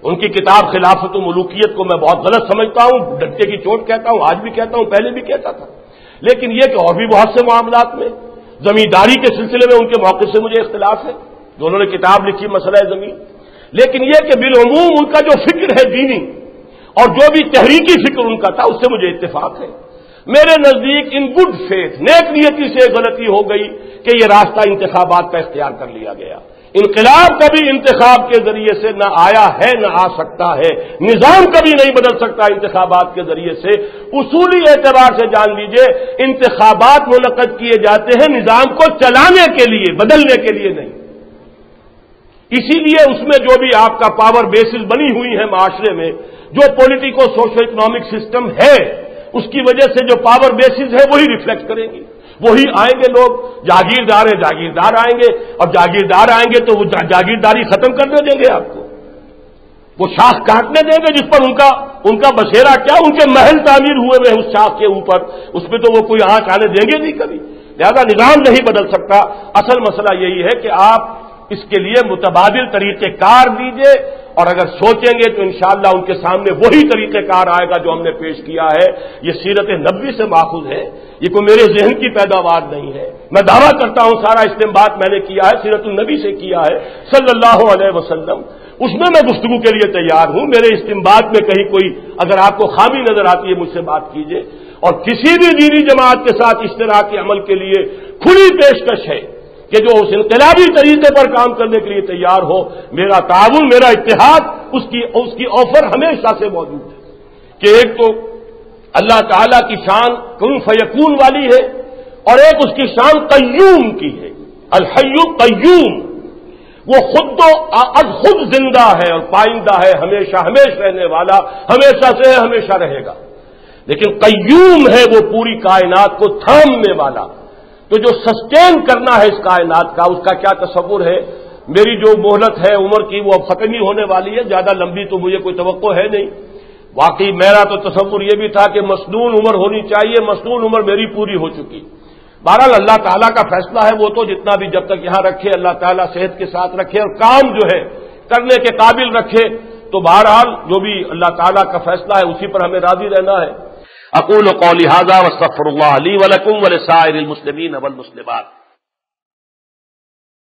ان کی کتاب خلافت و ملوکیت کو میں بہت غلط سمجھتا ہوں، ڈنڈے کی چوٹ کہتا ہوں، آج بھی کہتا ہوں، پہلے بھی کہتا تھا. لیکن یہ کہ اور بھی بہت سے معاملات میں، زمینداری کے سلسلے میں ان کے موقف سے مجھے اختلاف ہے، جو انہوں نے کتاب لکھی مسئلہ زمین. لیکن یہ کہ بالعموم ان کا جو فکر ہے دینی اور جو بھی تحریکی فکر ان کا تھا اس سے مجھے اتفاق ہے. میرے نزدیک ان گڈ فیتھ، نیک نیتی سے غلطی ہو گئی کہ یہ راستہ انتخابات کا اختیار کر لیا گیا. انقلاب کبھی انتخاب کے ذریعے سے نہ آیا ہے نہ آ سکتا ہے، نظام کبھی نہیں بدل سکتا انتخابات کے ذریعے سے. اصولی اعتبار سے جان لیجئے انتخابات منعقد کیے جاتے ہیں نظام کو چلانے کے لیے، بدلنے کے لیے نہیں. اسی لیے اس میں جو بھی آپ کا پاور بیسز بنی ہوئی ہے معاشرے میں، جو پولیٹیکو سوشو اکنامک سسٹم ہے، اس کی وجہ سے جو پاور بیسز ہے وہی ریفلیکٹ کریں گی. وہی آئیں گے لوگ، جاگیردار ہیں جاگیردار آئیں گے، اور جاگیردار آئیں گے تو وہ جاگیرداری ختم کرنے دیں گے آپ کو، وہ شاخ کاٹنے دیں گے جس پر ان کا بسیرا کیا، ان کے محل تعمیر ہوئے ہوئے اس شاخ کے اوپر، اس پہ تو وہ کوئی آنچ آنے دیں گے نہیں کبھی. لہذا نظام نہیں بدل سکتا. اصل مسئلہ یہی ہے کہ آپ اس کے لیے متبادل طریقہ کار دیجئے، اور اگر سوچیں گے تو انشاءاللہ ان کے سامنے وہی طریقہ کار آئے گا جو ہم نے پیش کیا ہے. یہ سیرت نبوی سے ماخوذ ہے، یہ کوئی میرے ذہن کی پیداوار نہیں ہے. میں دعویٰ کرتا ہوں سارا استنباط میں نے کیا ہے سیرت النبی سے کیا ہے صلی اللہ علیہ وسلم. اس میں گفتگو کے لیے تیار ہوں. میرے استنباط میں کہیں کوئی اگر آپ کو خامی نظر آتی ہے مجھ سے بات کیجئے. اور کسی بھی دینی جماعت کے ساتھ اشتراکی عمل کے لیے کھلی پیشکش ہے کہ جو اس انقلابی طریقے پر کام کرنے کے لیے تیار ہو. میرا تعاون، میرا اتحاد، اس کی آفر ہمیشہ سے موجود ہے. کہ ایک تو اللہ تعالی کی شان کن فیکون والی ہے اور ایک اس کی شان قیوم کی ہے. الحی قیوم، وہ خود تو از خود زندہ ہے اور پائندہ ہے، ہمیشہ ہمیشہ رہنے والا، ہمیشہ سے ہمیشہ رہے گا. لیکن قیوم ہے وہ پوری کائنات کو تھامنے والا. تو جو سسٹین کرنا ہے اس کائنات کا، اس کا کیا تصور ہے؟ میری جو مہلت ہے عمر کی وہ اب ختم ہی ہونے والی ہے، زیادہ لمبی تو مجھے کوئی توقع ہے نہیں. واقعی میرا تو تصور یہ بھی تھا کہ مسنون عمر ہونی چاہیے، مسنون عمر میری پوری ہو چکی. بہرحال اللہ تعالیٰ کا فیصلہ ہے، وہ تو جتنا بھی جب تک یہاں رکھے اللہ تعالیٰ صحت کے ساتھ رکھے اور کام جو ہے کرنے کے قابل رکھے، تو بہرحال جو بھی اللہ تعالیٰ کا فیصلہ ہے اسی پر ہمیں راضی رہنا ہے. اقول قولی ھذا واستغفر اللہ لی ولکم ولسائر المسلمین والمسلمات.